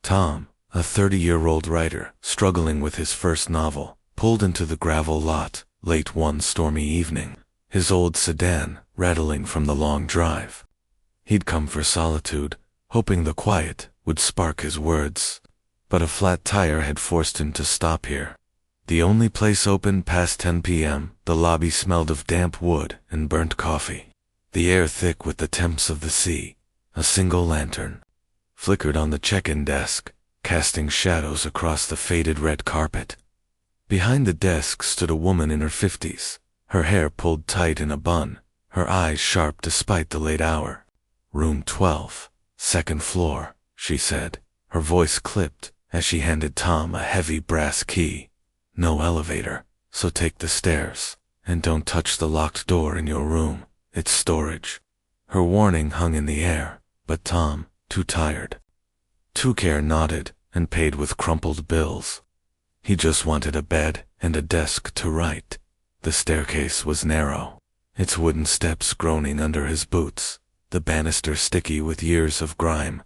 Tom, a 30-year-old writer struggling with his first novel, pulled into the gravel lot late one stormy evening, his old sedan rattling from the long drive. He'd come for solitude, hoping the quiet would spark his words, but a flat tire had forced him to stop here. The only place open past 10 p.m., the lobby smelled of damp wood and burnt coffee. The air thick with the temps of the sea. A single lantern flickered on the check-in desk, casting shadows across the faded red carpet. Behind the desk stood a woman in her 50s, her hair pulled tight in a bun, her eyes sharp despite the late hour. "Room 12, second floor," she said, her voice clipped as she handed Tom a heavy brass key. "No elevator, so take the stairs, and don't touch the locked door in your room, it's storage." Her warning hung in the air, but Tom, too tired. Care nodded and paid with crumpled bills. He just wanted a bed and a desk to write. The staircase was narrow, its wooden steps groaning under his boots, the banister sticky with years of grime.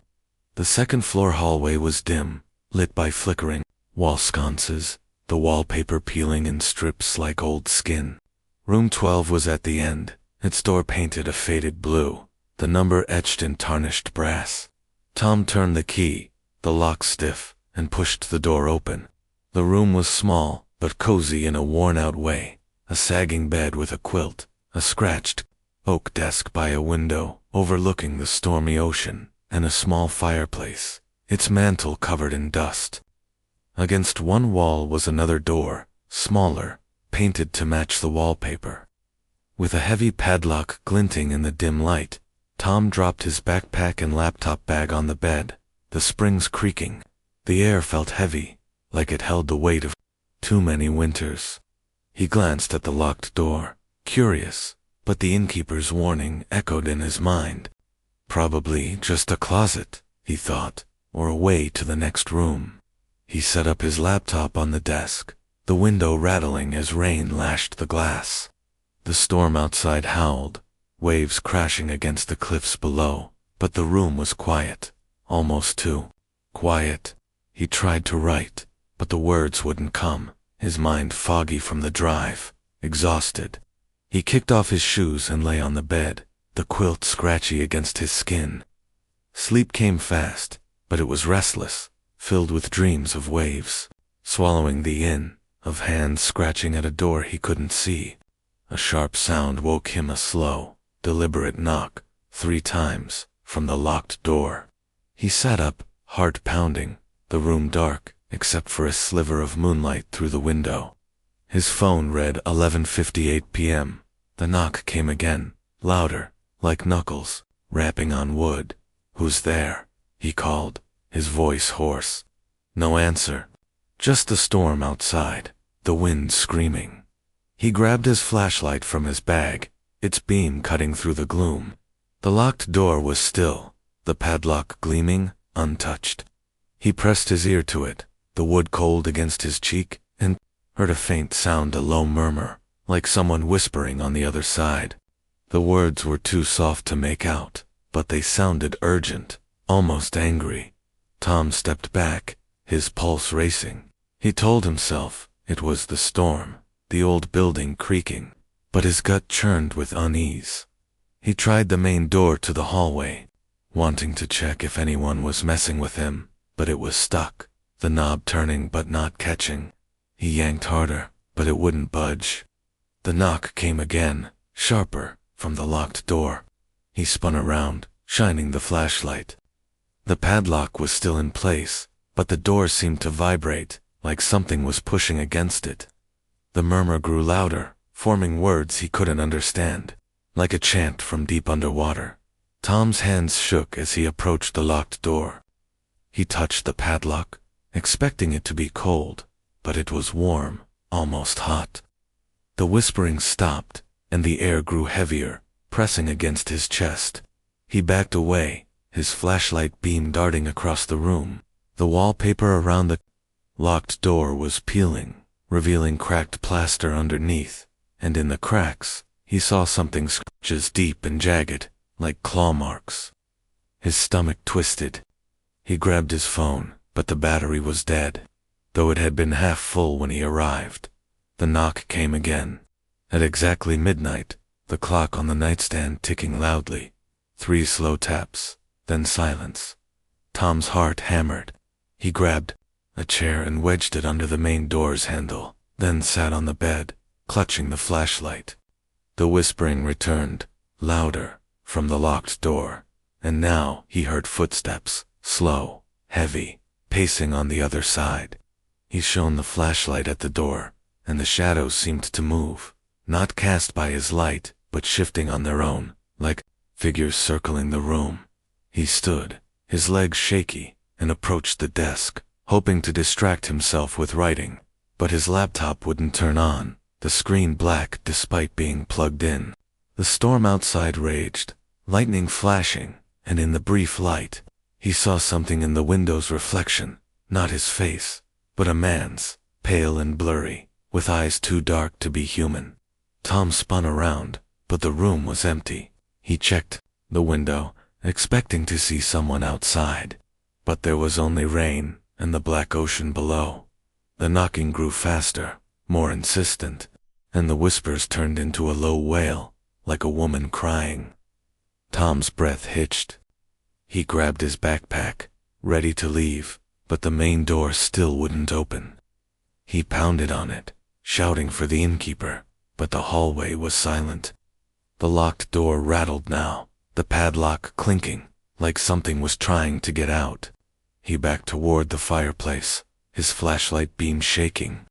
The second-floor hallway was dim, lit by flickering wall sconces, the wallpaper peeling in strips like old skin. Room 12 was at the end, its door painted a faded blue, the number etched in tarnished brass. Tom turned the key, the lock stiff, and pushed the door open. The room was small, but cozy in a worn-out way. A sagging bed with a quilt, a scratched oak desk by a window overlooking the stormy ocean, and a small fireplace, its mantel covered in dust. Against one wall was another door, smaller, painted to match the wallpaper. With a heavy padlock glinting in the dim light, Tom dropped his backpack and laptop bag on the bed, the springs creaking. The air felt heavy, like it held the weight of too many winters. He glanced at the locked door, curious, but the innkeeper's warning echoed in his mind. Probably just a closet, he thought, or a way to the next room. He set up his laptop on the desk, the window rattling as rain lashed the glass. The storm outside howled, waves crashing against the cliffs below, but the room was quiet, almost too quiet. He tried to write, but the words wouldn't come, his mind foggy from the drive, exhausted. He kicked off his shoes and lay on the bed, the quilt scratchy against his skin. Sleep came fast, but it was restless, filled with dreams of waves, swallowing the inn, of hands scratching at a door he couldn't see. A sharp sound woke him, a slow, deliberate knock, 3 times, from the locked door. He sat up, heart pounding, the room dark, except for a sliver of moonlight through the window. His phone read 11:58 p.m. The knock came again, louder, like knuckles, rapping on wood. "Who's there?" he called, his voice hoarse. No answer. Just the storm outside, the wind screaming. He grabbed his flashlight from his bag, its beam cutting through the gloom. The locked door was still, the padlock gleaming, untouched. He pressed his ear to it, the wood cold against his cheek, and heard a faint sound, a low murmur, like someone whispering on the other side. The words were too soft to make out, but they sounded urgent, almost angry. Tom stepped back, his pulse racing. He told himself it was the storm, the old building creaking, but his gut churned with unease. He tried the main door to the hallway, wanting to check if anyone was messing with him, but it was stuck, the knob turning but not catching. He yanked harder, but it wouldn't budge. The knock came again, sharper, from the locked door. He spun around, shining the flashlight. The padlock was still in place, but the door seemed to vibrate, like something was pushing against it. The murmur grew louder, forming words he couldn't understand, like a chant from deep underwater. Tom's hands shook as he approached the locked door. He touched the padlock, expecting it to be cold, but it was warm, almost hot. The whispering stopped, and the air grew heavier, pressing against his chest. He backed away, his flashlight beam darting across the room. The wallpaper around the locked door was peeling, revealing cracked plaster underneath, and in the cracks, he saw something scratches deep and jagged, like claw marks. His stomach twisted. He grabbed his phone, but the battery was dead, though it had been half full when he arrived. The knock came again. At exactly midnight, the clock on the nightstand ticking loudly. 3 slow taps, then silence. Tom's heart hammered. He grabbed a chair and wedged it under the main door's handle, then sat on the bed, clutching the flashlight. The whispering returned, louder, from the locked door, and now he heard footsteps, slow, heavy, pacing on the other side. He shone the flashlight at the door, and the shadows seemed to move, not cast by his light, but shifting on their own, like figures circling the room. He stood, his legs shaky, and approached the desk, hoping to distract himself with writing, but his laptop wouldn't turn on, the screen black despite being plugged in. The storm outside raged, lightning flashing, and in the brief light, he saw something in the window's reflection, not his face, but a man's, pale and blurry, with eyes too dark to be human. Tom spun around, but the room was empty. He checked the window, expecting to see someone outside, but there was only rain and the black ocean below. The knocking grew faster, more insistent, and the whispers turned into a low wail, like a woman crying. Tom's breath hitched. He grabbed his backpack, ready to leave, but the main door still wouldn't open. He pounded on it, shouting for the innkeeper, but the hallway was silent. The locked door rattled now, the padlock clinking, like something was trying to get out. He backed toward the fireplace, his flashlight beam shaking.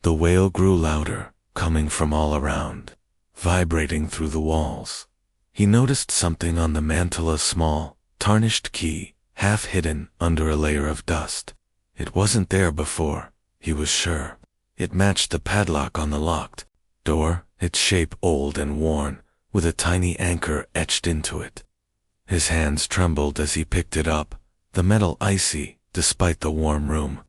The wail grew louder, coming from all around, vibrating through the walls. He noticed something on the mantel, a small, tarnished key, half hidden under a layer of dust. It wasn't there before, he was sure. It matched the padlock on the locked door, its shape old and worn, with a tiny anchor etched into it. His hands trembled as he picked it up, the metal icy, despite the warm room.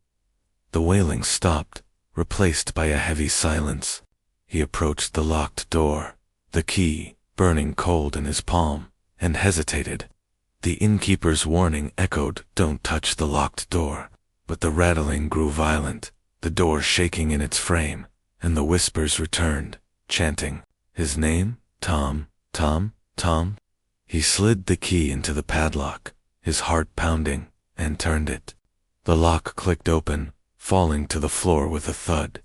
The wailing stopped, replaced by a heavy silence. He approached the locked door, the key burning cold in his palm, and hesitated. The innkeeper's warning echoed, "Don't touch the locked door." But the rattling grew violent, the door shaking in its frame, and the whispers returned, chanting, "His name? Tom, Tom, Tom." He slid the key into the padlock, his heart pounding, and turned it. The lock clicked open, falling to the floor with a thud.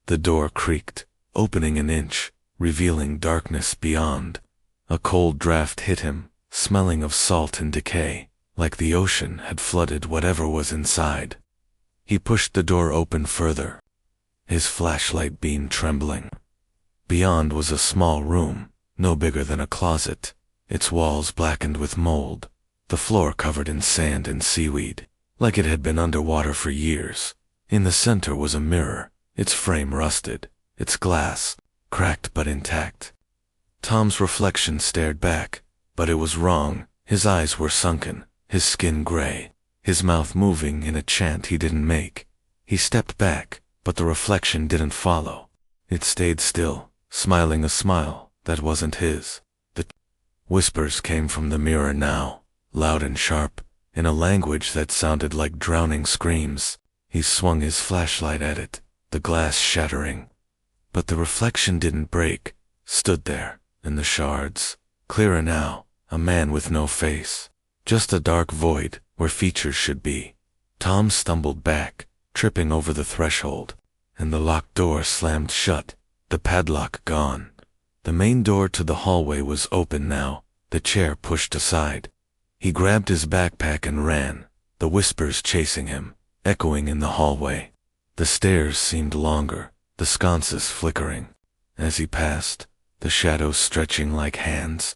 The door creaked, opening an inch, revealing darkness beyond. A cold draft hit him, smelling of salt and decay, like the ocean had flooded whatever was inside. He pushed the door open further, his flashlight beam trembling. Beyond was a small room, no bigger than a closet, its walls blackened with mold, the floor covered in sand and seaweed, like it had been underwater for years. In the center was a mirror, its frame rusted, its glass cracked but intact. Tom's reflection stared back, but it was wrong. His eyes were sunken, his skin gray, his mouth moving in a chant he didn't make. He stepped back, but the reflection didn't follow. It stayed still, smiling a smile that wasn't his. The whispers came from the mirror now, loud and sharp, in a language that sounded like drowning screams. He swung his flashlight at it, the glass shattering. But the reflection didn't break, stood there, in the shards, clearer now, a man with no face, just a dark void where features should be. Tom stumbled back, tripping over the threshold, and the locked door slammed shut, the padlock gone. The main door to the hallway was open now, the chair pushed aside. He grabbed his backpack and ran, the whispers chasing him, echoing in the hallway. The stairs seemed longer, the sconces flickering. As he passed, the shadows stretching like hands,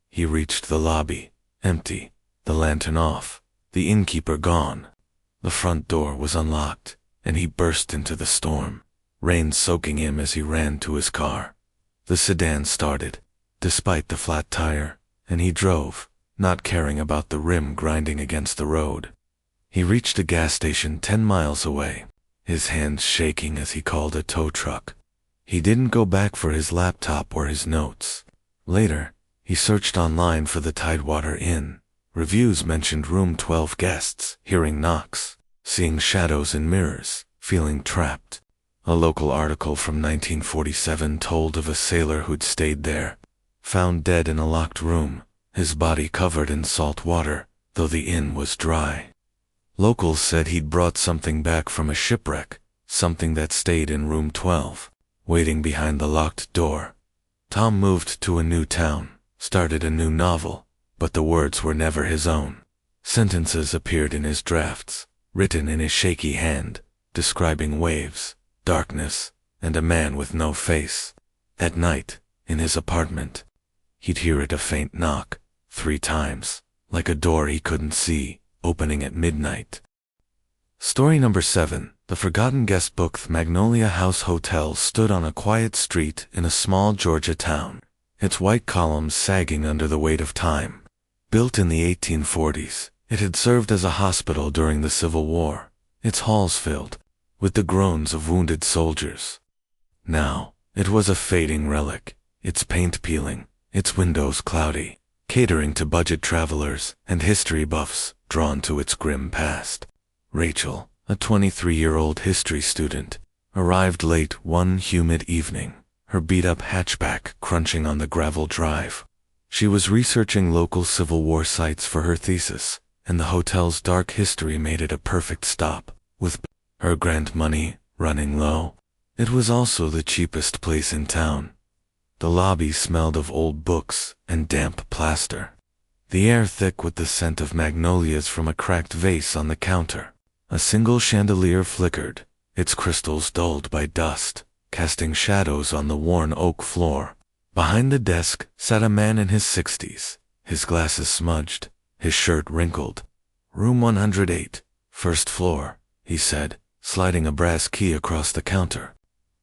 he reached the lobby, empty, the lantern off, the innkeeper gone. The front door was unlocked, and he burst into the storm, rain soaking him as he ran to his car. The sedan started, despite the flat tire, and he drove, not caring about the rim grinding against the road. He reached a gas station 10 miles away, his hands shaking as he called a tow truck. He didn't go back for his laptop or his notes. Later, he searched online for the Tidewater Inn. Reviews mentioned room 12 guests, hearing knocks, seeing shadows in mirrors, feeling trapped. A local article from 1947 told of a sailor who'd stayed there, found dead in a locked room, his body covered in salt water, though the inn was dry. Locals said he'd brought something back from a shipwreck, something that stayed in room 12, waiting behind the locked door. Tom moved to a new town, started a new novel, but the words were never his own. Sentences appeared in his drafts, written in his shaky hand, describing waves, darkness, and a man with no face. At night, in his apartment, he'd hear it a faint knock, 3 times, like a door he couldn't see, opening at midnight. Story number 7. The forgotten guestbook. The Magnolia House Hotel stood on a quiet street in a small Georgia town, its white columns sagging under the weight of time. Built in the 1840s, it had served as a hospital during the Civil War, its halls filled with the groans of wounded soldiers. Now, it was a fading relic, its paint peeling, its windows cloudy, catering to budget travelers and history buffs drawn to its grim past. Rachel, a 23-year-old history student, arrived late one humid evening, her beat-up hatchback crunching on the gravel drive. She was researching local Civil War sites for her thesis, and the hotel's dark history made it a perfect stop. With her grant money running low, it was also the cheapest place in town. The lobby smelled of old books and damp plaster, the air thick with the scent of magnolias from a cracked vase on the counter. A single chandelier flickered, its crystals dulled by dust, casting shadows on the worn oak floor. Behind the desk sat a man in his 60s, his glasses smudged, his shirt wrinkled. "Room 108, first floor," he said, sliding a brass key across the counter.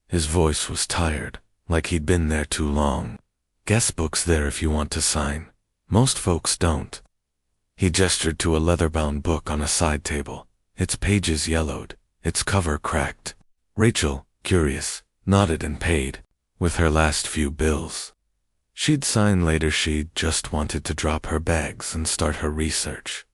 His voice was tired, like he'd been there too long. "Guestbook's there if you want to sign. Most folks don't." He gestured to a leather-bound book on a side table, its pages yellowed, its cover cracked. Rachel, curious, nodded and paid, with her last few bills. She'd sign later. She just wanted to drop her bags and start her research.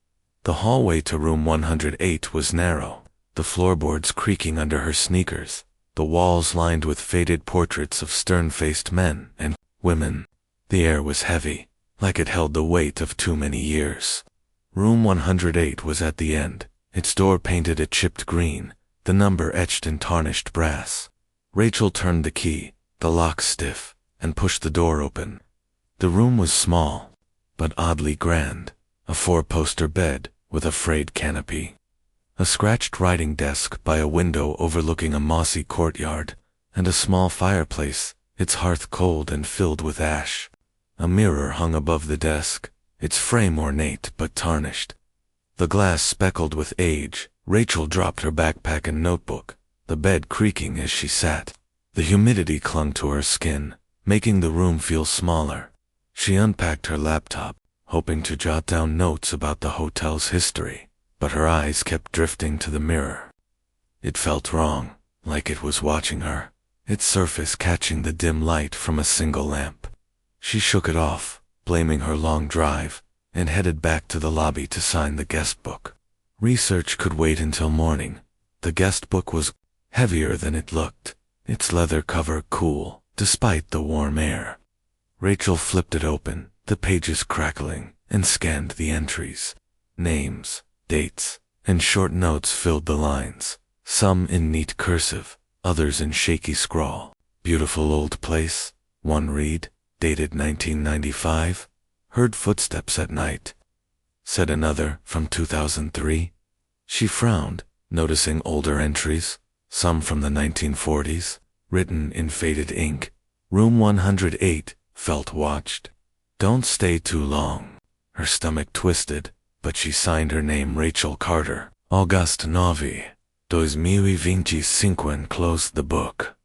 The hallway to room 108 was narrow, the floorboards creaking under her sneakers, the walls lined with faded portraits of stern-faced men and women. The air was heavy, like it held the weight of too many years. Room 108 was at the end, its door painted a chipped green, the number etched in tarnished brass. Rachel turned the key, the lock stiff, and pushed the door open. The room was small, but oddly grand. A four-poster bed with a frayed canopy, a scratched writing desk by a window overlooking a mossy courtyard, and a small fireplace, its hearth cold and filled with ash. A mirror hung above the desk, its frame ornate but tarnished, the glass speckled with age. Rachel dropped her backpack and notebook, the bed creaking as she sat. The humidity clung to her skin, making the room feel smaller. She unpacked her laptop, hoping to jot down notes about the hotel's history, but her eyes kept drifting to the mirror. It felt wrong, like it was watching her, its surface catching the dim light from a single lamp. She shook it off, blaming her long drive, and headed back to the lobby to sign the guest book. Research could wait until morning. The guest book was heavier than it looked, its leather cover cool, despite the warm air. Rachel flipped it open, the pages crackling, and scanned the entries. Names, dates, and short notes filled the lines, some in neat cursive, others in shaky scrawl. Beautiful old place, one read, dated 1995. Heard footsteps at night, said another, from 2003. She frowned, noticing older entries, some from the 1940s, written in faded ink. Room 108 felt watched. Don't stay too long. Her stomach twisted, but she signed her name Rachel Carter. August 9, 2025 and closed the book.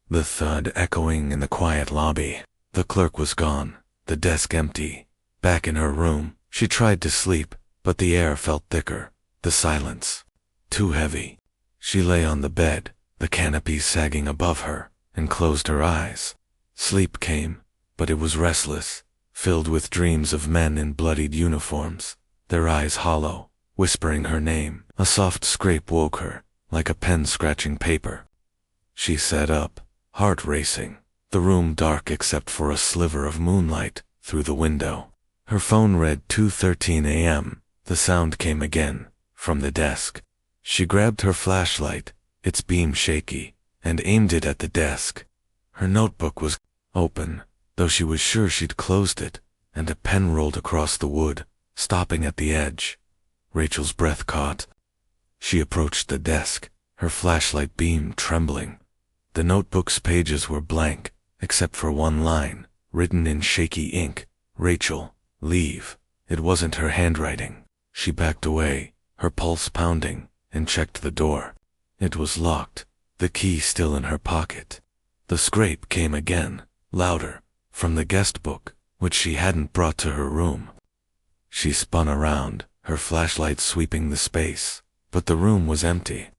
The thud echoing in the quiet lobby. The clerk was gone, the desk empty. Back in her room, she tried to sleep, but the air felt thicker, the silence too heavy. She lay on the bed, the canopy sagging above her, and closed her eyes. Sleep came, but it was restless, filled with dreams of men in bloodied uniforms, their eyes hollow, whispering her name. A soft scrape woke her, like a pen scratching paper. She sat up, heart racing, the room dark except for a sliver of moonlight through the window. Her phone read 2:13 a.m. The sound came again, from the desk. She grabbed her flashlight, its beam shaky, and aimed it at the desk. Her notebook was open, though she was sure she'd closed it, and a pen rolled across the wood, stopping at the edge. Rachel's breath caught. She approached the desk, her flashlight beam trembling. The notebook's pages were blank, except for one line, written in shaky ink. Rachel, leave. It wasn't her handwriting. She backed away, her pulse pounding, and checked the door. It was locked, the key still in her pocket. The scrape came again, louder, from the guest book, which she hadn't brought to her room. She spun around, her flashlight sweeping the space, but the room was empty.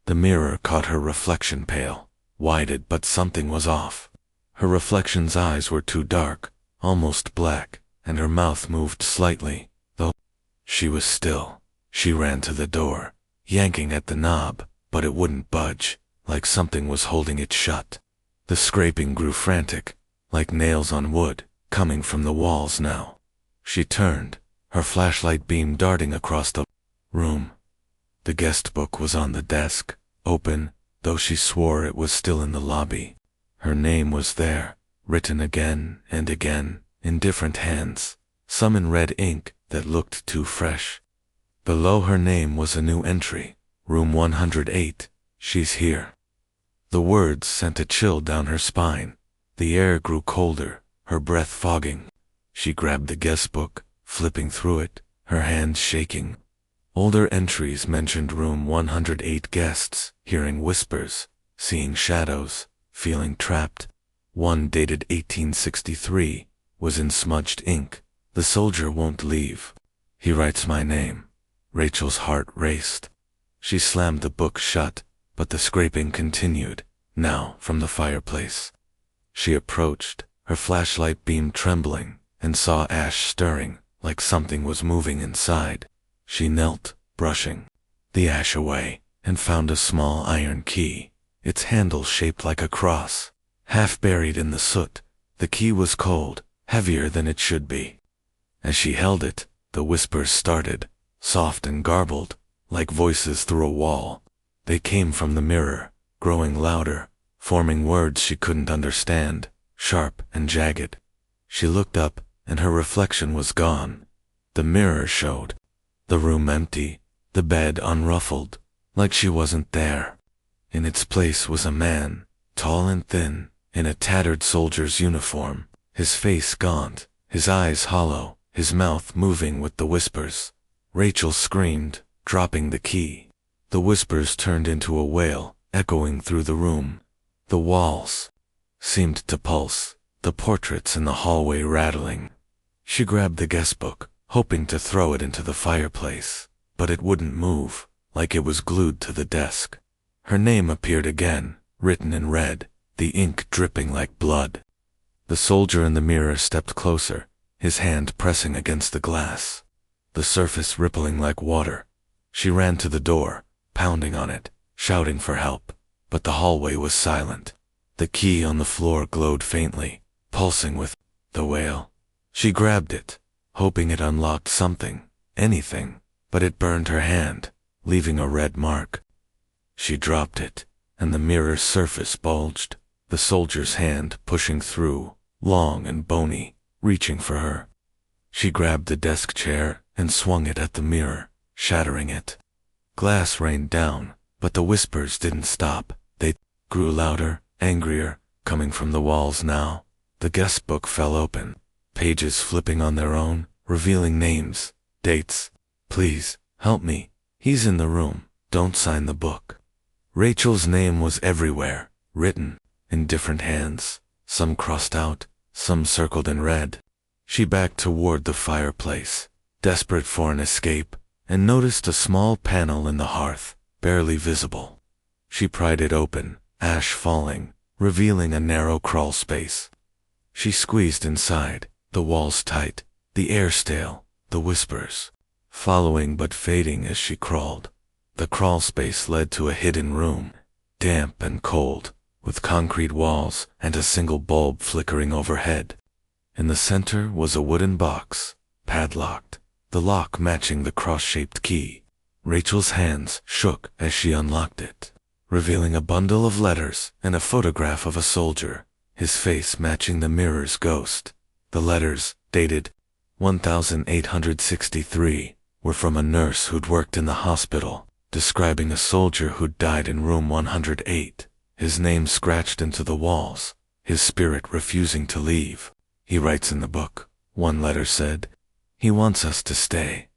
The mirror caught her reflection pale, widened, but something was off. Her reflection's eyes were too dark, almost black, and her mouth moved slightly, though she was still. She ran to the door, yanking at the knob, but it wouldn't budge, like something was holding it shut. The scraping grew frantic, like nails on wood, coming from the walls now. She turned, her flashlight beam darting across the room. The guest book was on the desk, open, though she swore it was still in the lobby. Her name was there, written again and again, in different hands, some in red ink that looked too fresh. Below her name was a new entry, room 108, she's here. The words sent a chill down her spine. The air grew colder, her breath fogging. She grabbed the guest book, flipping through it, her hands shaking. Older entries mentioned room 108 guests, hearing whispers, seeing shadows, feeling trapped. One dated 1863, was in smudged ink. The soldier won't leave. He writes my name. Rachel's heart raced. She slammed the book shut, but the scraping continued, now from the fireplace. She approached, her flashlight beam trembling, and saw ash stirring, like something was moving inside. She knelt, brushing the ash away, and found a small iron key, its handle shaped like a cross. Half buried in the soot, the key was cold, heavier than it should be. As she held it, the whispers started, soft and garbled, like voices through a wall. They came from the mirror, growing louder, forming words she couldn't understand, sharp and jagged. She looked up, and her reflection was gone. The mirror showed the room empty, the bed unruffled, like she wasn't there. In its place was a man, tall and thin, in a tattered soldier's uniform, his face gaunt, his eyes hollow, his mouth moving with the whispers. Rachel screamed, dropping the key. The whispers turned into a wail, echoing through the room. The walls seemed to pulse, the portraits in the hallway rattling. She grabbed the guestbook, hoping to throw it into the fireplace, but it wouldn't move, like it was glued to the desk. Her name appeared again, written in red, the ink dripping like blood. The soldier in the mirror stepped closer, his hand pressing against the glass, the surface rippling like water. She ran to the door, pounding on it, shouting for help, but the hallway was silent. The key on the floor glowed faintly, pulsing with the wail. She grabbed it, hoping it unlocked something, anything, but it burned her hand, leaving a red mark. She dropped it, and the mirror's surface bulged, the soldier's hand pushing through, long and bony, reaching for her. She grabbed the desk chair and swung it at the mirror, shattering it. Glass rained down, but the whispers didn't stop. They grew louder, angrier, coming from the walls now. The guestbook fell open, pages flipping on their own, revealing names, dates. "Please, help me. He's in the room. Don't sign the book." Rachel's name was everywhere, written, in different hands, some crossed out, some circled in red. She backed toward the fireplace, desperate for an escape, and noticed a small panel in the hearth, barely visible. She pried it open, ash falling, revealing a narrow crawl space. She squeezed inside, the walls tight, the air stale, the whispers following but fading as she crawled. The crawl space led to a hidden room, damp and cold, with concrete walls and a single bulb flickering overhead. In the center was a wooden box, padlocked, the lock matching the cross-shaped key. Rachel's hands shook as she unlocked it, revealing a bundle of letters and a photograph of a soldier, his face matching the mirror's ghost. The letters, dated 1863, were from a nurse who'd worked in the hospital, describing a soldier who'd died in room 108, his name scratched into the walls, his spirit refusing to leave. "He writes in the book," one letter said. "He wants us to stay."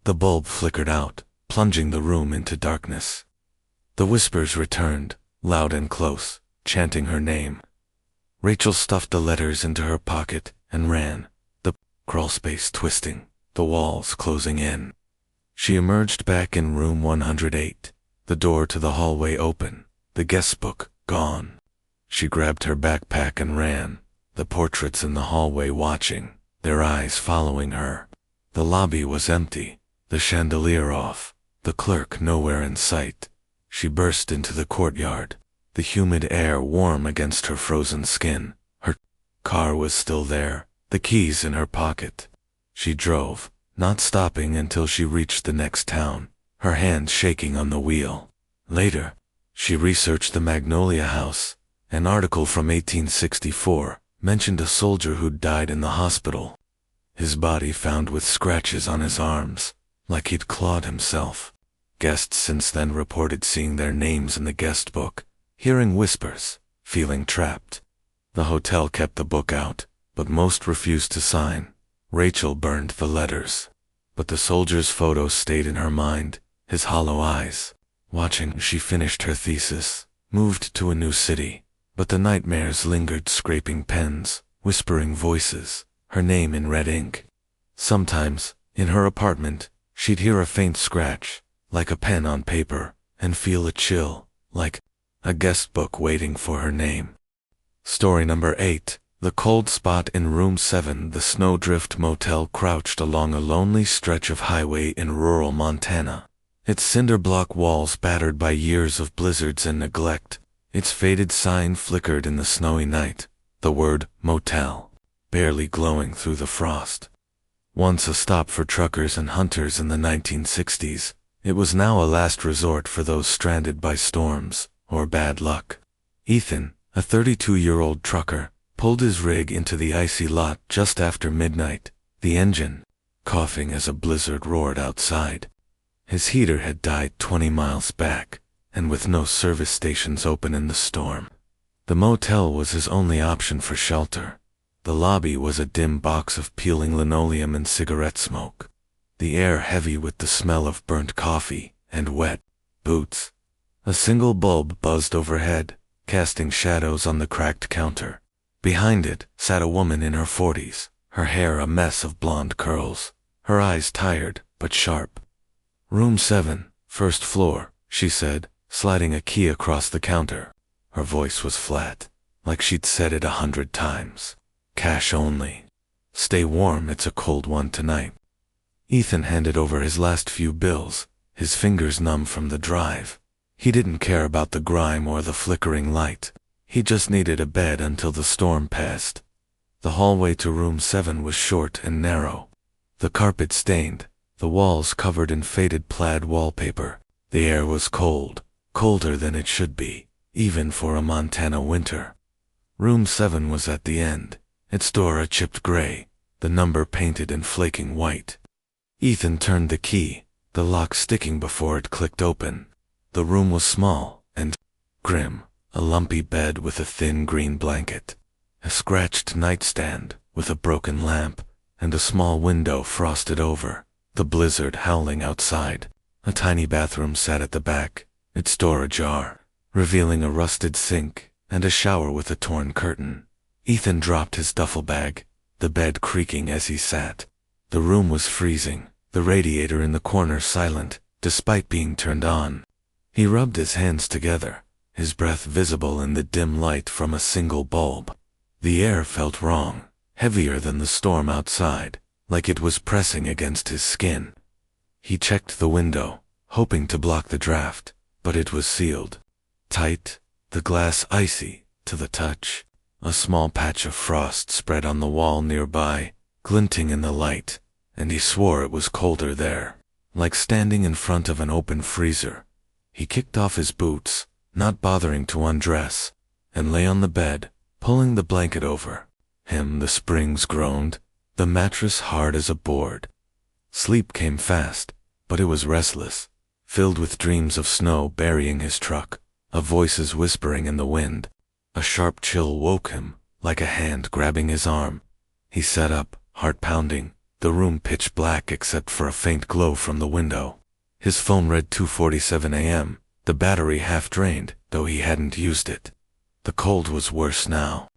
The bulb flickered out, plunging the room into darkness. The whispers returned, loud and close, chanting her name. Rachel stuffed the letters into her pocket and ran, the crawlspace twisting, the walls closing in. She emerged back in room 108, the door to the hallway open, the guestbook gone. She grabbed her backpack and ran, the portraits in the hallway watching, their eyes following her. The lobby was empty, the chandelier off, the clerk nowhere in sight. She burst into the courtyard, the humid air warm against her frozen skin. Her car was still there, the keys in her pocket. She drove, not stopping until she reached the next town, her hand shaking on the wheel. Later, she researched the Magnolia House. An article from 1864 mentioned a soldier who'd died in the hospital. His body found with scratches on his arms, like he'd clawed himself. Guests since then reported seeing their names in the guest book, hearing whispers, feeling trapped. The hotel kept the book out, but most refused to sign. Rachel burned the letters, but the soldier's photo stayed in her mind, his hollow eyes, watching as she finished her thesis, moved to a new city. But the nightmares lingered, scraping pens, whispering voices, her name in red ink. Sometimes, in her apartment, she'd hear a faint scratch, like a pen on paper, and feel a chill, like a guest book waiting for her name. Story number 8. The cold spot in room 7. The Snowdrift Motel crouched along a lonely stretch of highway in rural Montana. Its cinder block walls battered by years of blizzards and neglect. Its faded sign flickered in the snowy night, the word Motel barely glowing through the frost. Once a stop for truckers and hunters in the 1960s, it was now a last resort for those stranded by storms or bad luck. Ethan, a 32-year-old trucker, pulled his rig into the icy lot just after midnight, the engine coughing as a blizzard roared outside. His heater had died 20 miles back, and with no service stations open in the storm, the motel was his only option for shelter. The lobby was a dim box of peeling linoleum and cigarette smoke, the air heavy with the smell of burnt coffee and wet boots. A single bulb buzzed overhead, casting shadows on the cracked counter. Behind it sat a woman in her 40s, her hair a mess of blonde curls, her eyes tired but sharp. "Room 7, first floor," she said, sliding a key across the counter. Her voice was flat, like she'd said it 100 times. "Cash only. Stay warm, it's a cold one tonight." Ethan handed over his last few bills, his fingers numb from the drive. He didn't care about the grime or the flickering light. He just needed a bed until the storm passed. The hallway to room 7 was short and narrow. The carpet stained, the walls covered in faded plaid wallpaper. The air was cold, colder than it should be, even for a Montana winter. Room 7 was at the end, its door a chipped gray, the number painted in flaking white. Ethan turned the key, the lock sticking before it clicked open. The room was small and grim, a lumpy bed with a thin green blanket, a scratched nightstand with a broken lamp, and a small window frosted over, the blizzard howling outside. A tiny bathroom sat at the back, its door ajar, revealing a rusted sink and a shower with a torn curtain. Ethan dropped his duffel bag, the bed creaking as he sat. The room was freezing, the radiator in the corner silent, despite being turned on. He rubbed his hands together, his breath visible in the dim light from a single bulb. The air felt wrong, heavier than the storm outside, like it was pressing against his skin. He checked the window, hoping to block the draft, but it was sealed. Tight, the glass icy to the touch. A small patch of frost spread on the wall nearby, glinting in the light, and he swore it was colder there, like standing in front of an open freezer. He kicked off his boots, not bothering to undress, and lay on the bed, pulling the blanket over him. The springs groaned, the mattress hard as a board. Sleep came fast, but it was restless, filled with dreams of snow burying his truck, of voices whispering in the wind. A sharp chill woke him, like a hand grabbing his arm. He sat up, heart pounding, the room pitch black except for a faint glow from the window. His phone read 2:47 a.m., the battery half drained, though he hadn't used it. The cold was worse now,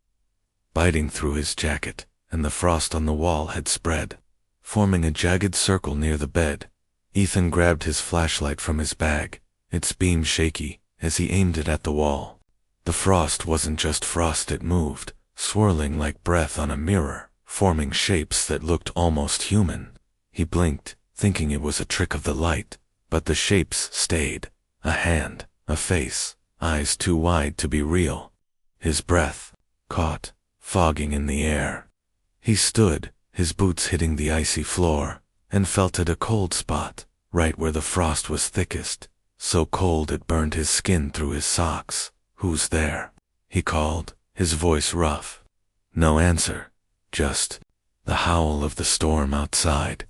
biting through his jacket, and the frost on the wall had spread, forming a jagged circle near the bed. Ethan grabbed his flashlight from his bag, its beam shaky, as he aimed it at the wall. The frost wasn't just frost, it moved, swirling like breath on a mirror, forming shapes that looked almost human. He blinked, thinking it was a trick of the light, but the shapes stayed. A hand, a face, eyes too wide to be real. His breath caught, fogging in the air. He stood, his boots hitting the icy floor, and felt at a cold spot, right where the frost was thickest, so cold it burned his skin through his socks. "Who's there?" he called, his voice rough. No answer, just the howl of the storm outside.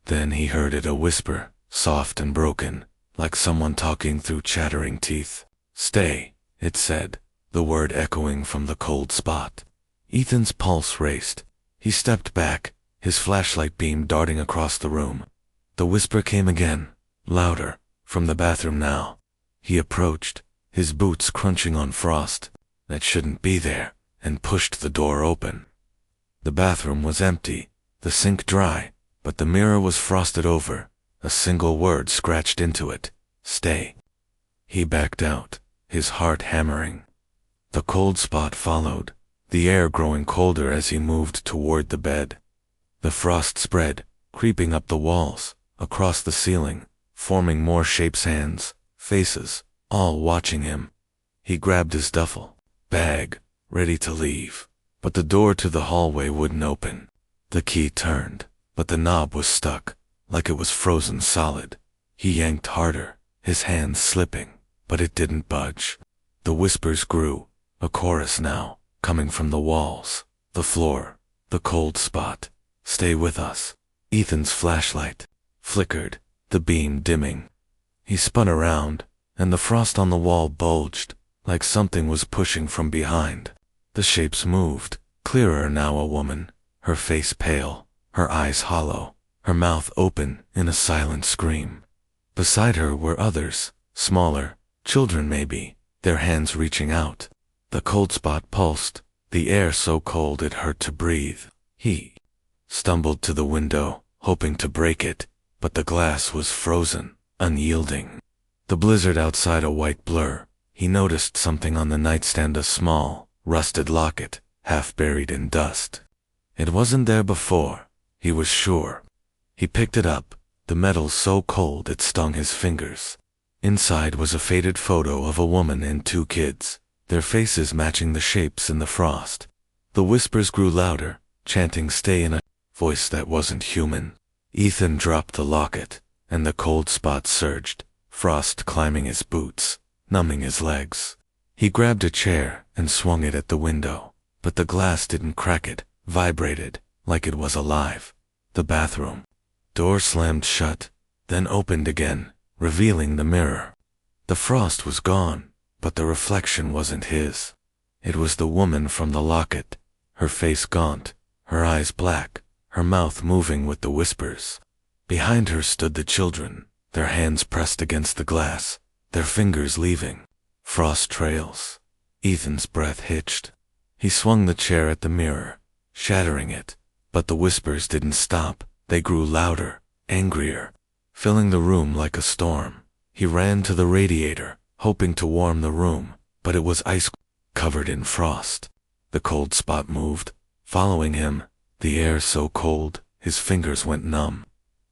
Then he heard it, a whisper, soft and broken, like someone talking through chattering teeth. "Stay," it said, the word echoing from the cold spot. Ethan's pulse raced. He stepped back, his flashlight beam darting across the room. The whisper came again, louder, from the bathroom now. He approached, his boots crunching on frost that shouldn't be there, and pushed the door open. The bathroom was empty, the sink dry, but the mirror was frosted over, a single word scratched into it: stay. He backed out, his heart hammering. The cold spot followed, the air growing colder as he moved toward the bed. The frost spread, creeping up the walls, across the ceiling, forming more shapes, hands, faces, all watching him. He grabbed his duffel bag, ready to leave, but the door to the hallway wouldn't open. The key turned, but the knob was stuck, like it was frozen solid. He yanked harder, his hands slipping, but it didn't budge. The whispers grew, a chorus now, coming from the walls, the floor, the cold spot. Stay with us. Ethan's flashlight flickered, the beam dimming. He spun around, and the frost on the wall bulged, like something was pushing from behind. The shapes moved, clearer now: a woman, her face pale, her eyes hollow, her mouth open in a silent scream. Beside her were others, smaller, children maybe, their hands reaching out. The cold spot pulsed, the air so cold it hurt to breathe. He stumbled to the window, hoping to break it, but the glass was frozen, unyielding. The blizzard outside a white blur. He noticed something on the nightstand: a small, rusted locket, half buried in dust. It wasn't there before, he was sure. He picked it up, the metal so cold it stung his fingers. Inside was a faded photo of a woman and two kids, their faces matching the shapes in the frost. The whispers grew louder, chanting stay in a voice that wasn't human. Ethan dropped the locket, and the cold spot surged, frost climbing his boots, numbing his legs. He grabbed a chair and swung it at the window, but the glass didn't crack, it vibrated like it was alive. The bathroom door slammed shut, then opened again, revealing the mirror. The frost was gone, but the reflection wasn't his. It was the woman from the locket, her face gaunt, her eyes black, her mouth moving with the whispers. Behind her stood the children, their hands pressed against the glass, their fingers leaving frost trails. Ethan's breath hitched. He swung the chair at the mirror, shattering it, but the whispers didn't stop. They grew louder, angrier, filling the room like a storm. He ran to the radiator, hoping to warm the room, but it was ice covered in frost. The cold spot moved, following him, the air so cold, his fingers went numb.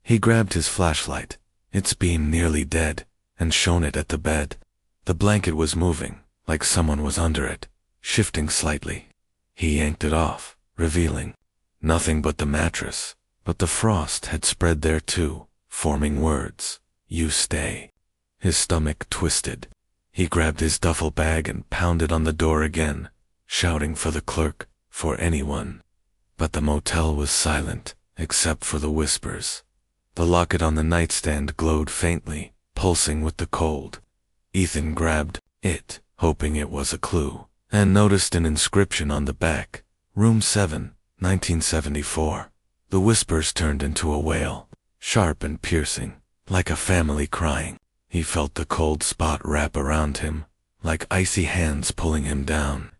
He grabbed his flashlight, its beam nearly dead, and shone it at the bed. The blanket was moving, like someone was under it, shifting slightly. He yanked it off, revealing nothing but the mattress, but the frost had spread there too, forming words: you stay. His stomach twisted. He grabbed his duffel bag and pounded on the door again, shouting for the clerk, for anyone. But the motel was silent, except for the whispers. The locket on the nightstand glowed faintly, pulsing with the cold. Ethan grabbed it, hoping it was a clue, and noticed an inscription on the back: Room 7, 1974. The whispers turned into a wail, sharp and piercing, like a family crying. He felt the cold spot wrap around him, like icy hands pulling him down.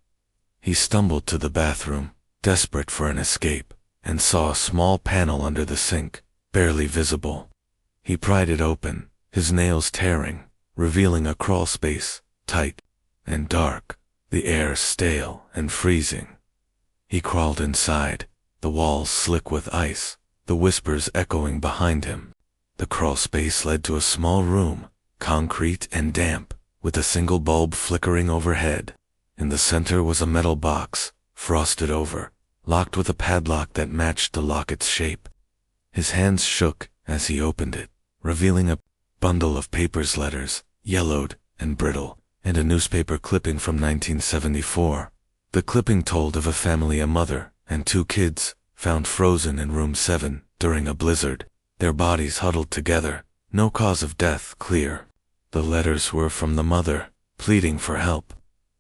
He stumbled to the bathroom, desperate for an escape, and saw a small panel under the sink, barely visible. He pried it open, his nails tearing, revealing a crawl space, tight and dark, the air stale and freezing. He crawled inside, the walls slick with ice, the whispers echoing behind him. The crawl space led to a small room, concrete and damp, with a single bulb flickering overhead. In the center was a metal box, frosted over, locked with a padlock that matched the locket's shape. His hands shook as he opened it, revealing a bundle of papers, letters, yellowed and brittle, and a newspaper clipping from 1974. The clipping told of a family, a mother and two kids, found frozen in room 7 during a blizzard, their bodies huddled together, no cause of death clear. The letters were from the mother, pleading for help,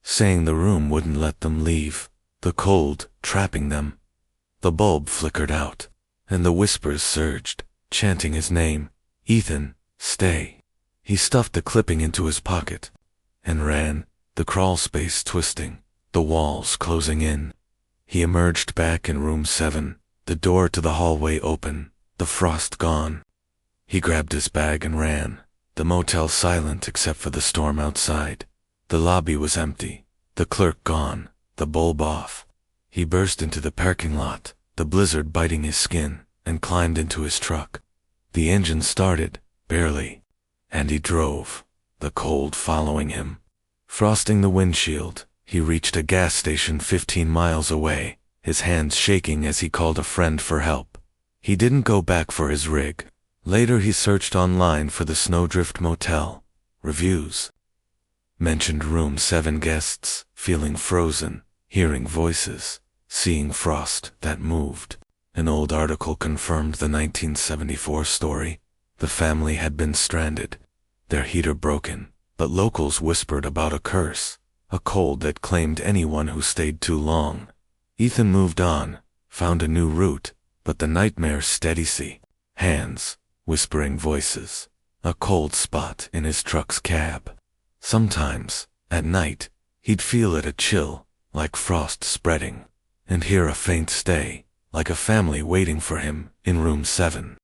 saying the room wouldn't let them leave, the cold trapping them. The bulb flickered out, and the whispers surged, chanting his name: Ethan, stay. He stuffed the clipping into his pocket and ran, the crawl space twisting, the walls closing in. He emerged back in room 7, the door to the hallway open, the frost gone. He grabbed his bag and ran. The motel silent except for the storm outside. The lobby was empty. The clerk gone. The bulb off. He burst into the parking lot, the blizzard biting his skin, and climbed into his truck. The engine started, barely. And he drove, the cold following him. Frosting the windshield, he reached a gas station 15 miles away, his hands shaking as he called a friend for help. He didn't go back for his rig. Later he searched online for the Snowdrift Motel. Reviews mentioned room 7 guests, feeling frozen, hearing voices, seeing frost that moved. An old article confirmed the 1974 story. The family had been stranded, their heater broken, but locals whispered about a curse, a cold that claimed anyone who stayed too long. Ethan moved on, found a new route, but the nightmare steady. Hands, whispering voices, a cold spot in his truck's cab. Sometimes, at night, he'd feel it a chill, like frost spreading, and hear a faint stay, like a family waiting for him in room 7.